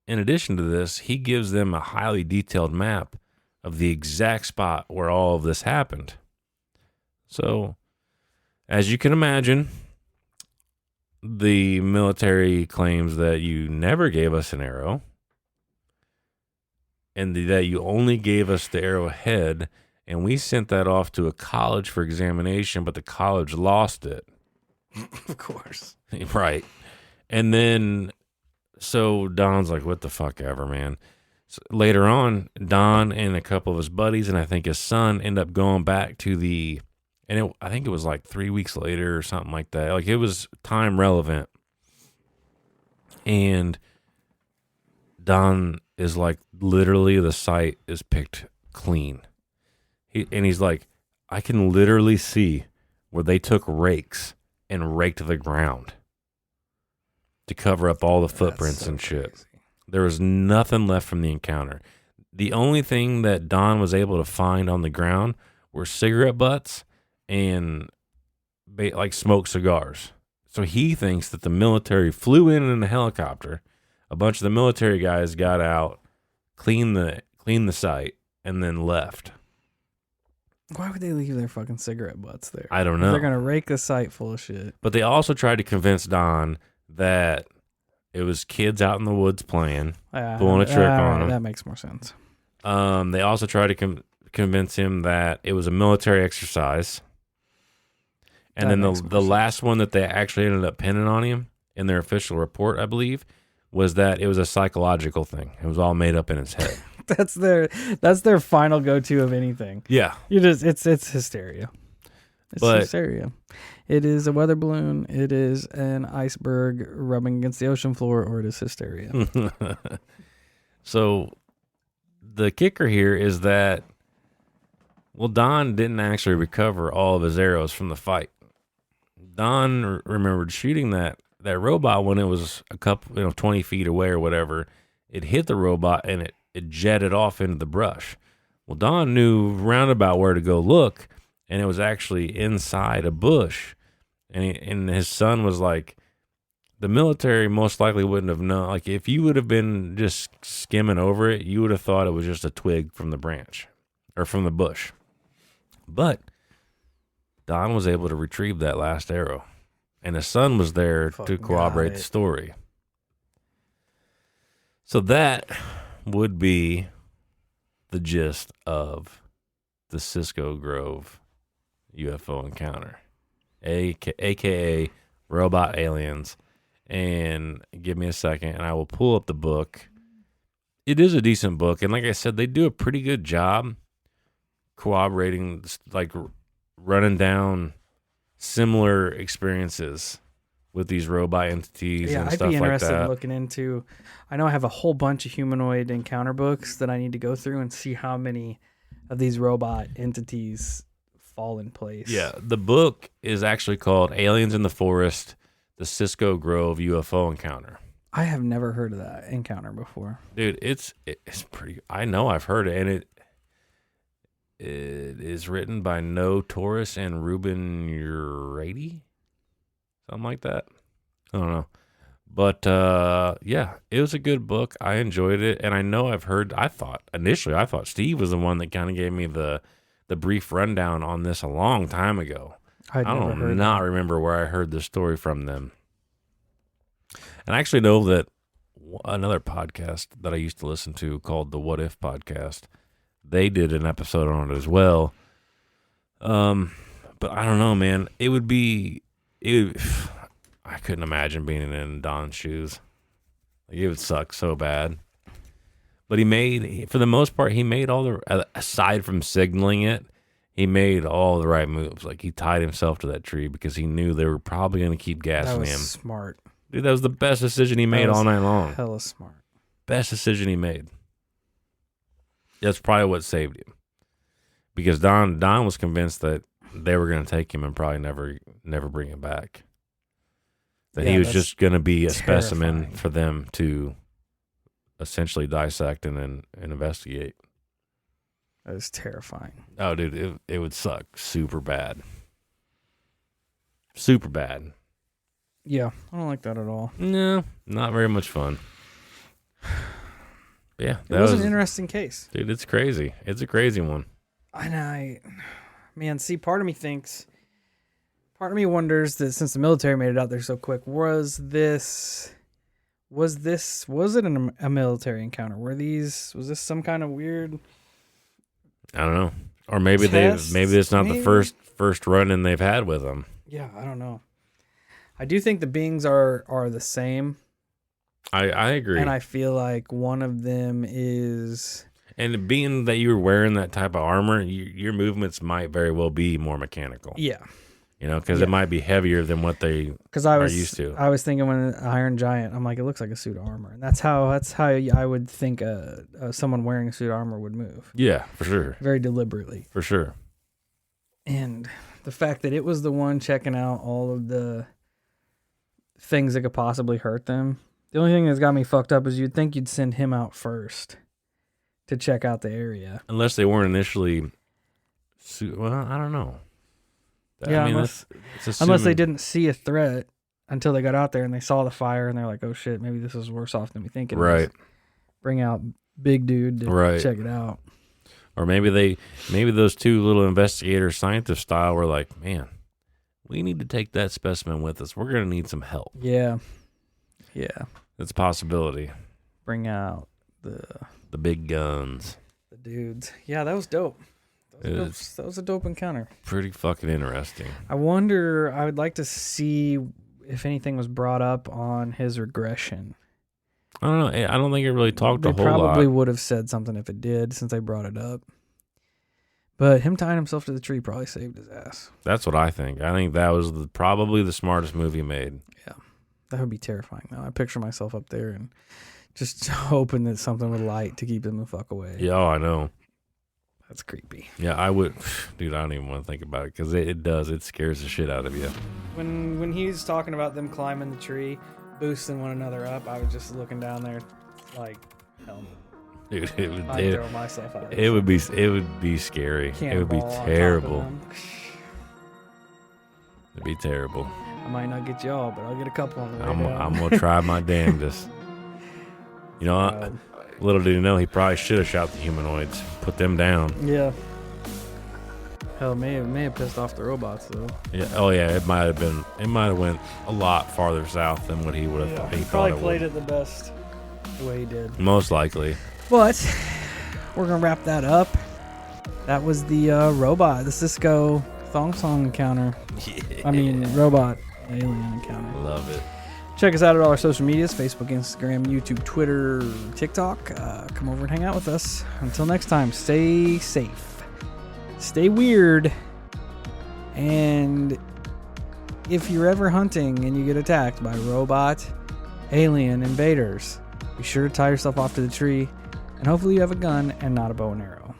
this, he gives them a highly detailed map of the exact spot where all of this happened. So, as you can imagine, the military claims that you never gave us an arrow, and that you only gave us the arrowhead, and we sent that off to a college for examination, but the college lost it. Of course. Right. And then, so Don's like, what the fuck ever, man. So later on, Don and a couple of his buddies, and I think his son, end up going back to I think it was like 3 weeks later or something like that. Like, it was time relevant. And Don is like, literally the site is picked clean. He's like, I can literally see where they took rakes and raked the ground to cover up all the footprints and shit. Crazy. There was nothing left from the encounter. The only thing that Don was able to find on the ground were cigarette butts and like smoked cigars. So he thinks that the military flew in a helicopter. A bunch of the military guys got out, cleaned the site, and then left. Why would they leave their fucking cigarette butts there? I don't know. They're going to rake the site full of shit. But they also tried to convince Don that it was kids out in the woods playing, pulling a trick on him. That makes more sense. They also tried to convince him that it was a military exercise. And then the last one that they actually ended up pinning on him in their official report, I believe, was that it was a psychological thing. It was all made up in his head. That's their final go-to of anything. Yeah. It's hysteria. It's But- hysteria. It is a weather balloon. It is an iceberg rubbing against the ocean floor, or it is hysteria. So the kicker here is that, well, Don didn't actually recover all of his arrows from the fight. Don remembered shooting that robot when it was a couple, 20 feet away or whatever. It hit the robot and it jetted off into the brush. Well, Don knew roundabout where to go look, and it was actually inside a bush. And his son was like, the military most likely wouldn't have known. Like, if you would have been just skimming over it, you would have thought it was just a twig from the branch or from the bush. But Don was able to retrieve that last arrow, and his son was there to Fucking corroborate got the it. story. So that would be the gist of the Cisco Grove UFO encounter, aka robot aliens. And give me a second, and I will pull up the book. It is a decent book, and like I said, they do a pretty good job corroborating, like running down similar experiences with these robot entities Yeah, and I'd stuff be like interested in that. looking into. I know I have a whole bunch of humanoid encounter books that I need to go through and see how many of these robot entities fall in place. Yeah, the book is actually called Aliens in the Forest, the Cisco Grove UFO Encounter. I have never heard of that encounter before. Dude, it's pretty. I know I've heard it, and it is written by No Torres and Ruben Urady, something like that. I don't know, but yeah, it was a good book. I enjoyed it, and I know I've heard. I thought Steve was the one that kind of gave me the brief rundown on this a long time ago. I don't remember where I heard the story from them. And I actually know that another podcast that I used to listen to called the What If podcast. They did an episode on it as well. But I don't know, man. I couldn't imagine being in Don's shoes. Like, it would suck so bad. But for the most part, he made all the, aside from signaling it, he made all the right moves. Like, he tied himself to that tree because he knew they were probably going to keep gassing him. That was smart. Dude, that was the best decision he made all night long. Hella smart. Best decision he made. That's probably what saved him. Because Don was convinced that they were going to take him and probably never bring him back. That he was just going to be a specimen for them to essentially dissect and investigate. That is terrifying. Oh, dude, it would suck super bad. Super bad. Yeah, I don't like that at all. No, not very much fun. Yeah, It was an interesting case. Dude, it's crazy. It's a crazy one. Man, see, part of me wonders that since the military made it out there so quick, was it a military encounter? Was this some kind of weird? I don't know. Or maybe it's not the first run-in they've had with them. Yeah, I don't know. I do think the beings are the same. I agree. And I feel like one of them is... And being that you're wearing that type of armor, your movements might very well be more mechanical. Yeah. You know, because it might be heavier than what they are used to. I was thinking when an Iron Giant, I'm like, it looks like a suit of armor. And that's how I would think someone wearing a suit of armor would move. Yeah, for sure. Very deliberately. For sure. And the fact that it was the one checking out all of the things that could possibly hurt them. The only thing that's got me fucked up is you'd think you'd send him out first to check out the area. Unless they weren't initially... Well, I don't know. Yeah, unless they didn't see a threat until they got out there and they saw the fire and they're like, oh shit, maybe this is worse off than we think it is. Bring out big dude to check it out. Or maybe those two little investigator scientist style were like, man, we need to take that specimen with us. We're going to need some help. Yeah. That's a possibility. Bring out the big guns. The dudes. Yeah, that was dope. That was a dope encounter. Pretty fucking interesting. I would like to see if anything was brought up on his regression. I don't know. I don't think it really talked a whole lot. They probably would have said something if it did, since they brought it up. But him tying himself to the tree probably saved his ass. That's what I think. I think that was probably the smartest move he made. Yeah. That would be terrifying, though. I picture myself up there and just hoping that something would light to keep him the fuck away. Yeah, I know. That's creepy. Yeah, I would. Dude, I don't even want to think about it because it does. It scares the shit out of you. When he's talking about them climbing the tree, boosting one another up, I was just looking down there like, hell no. Dude, I'd throw myself out. It would be scary. It would be terrible. It'd be terrible. I might not get you all, but I'll get a couple on the way I'm going to try my damnedest. You know, little did you know, he probably should have shot the humanoids, put them down. Yeah. Hell, may have pissed off the robots though. Yeah. Oh yeah, it might have went a lot farther south than what he would have. He probably played it the best the way he did. Most likely. But we're gonna wrap that up. That was the robot, the Cisco Thong Song encounter. Yeah. Robot alien encounter. Love it. Check us out at all our social medias, Facebook, Instagram, YouTube, Twitter, TikTok. Come over and hang out with us. Until next time, stay safe. Stay weird. And if you're ever hunting and you get attacked by robot, alien invaders, be sure to tie yourself off to the tree. And hopefully you have a gun and not a bow and arrow.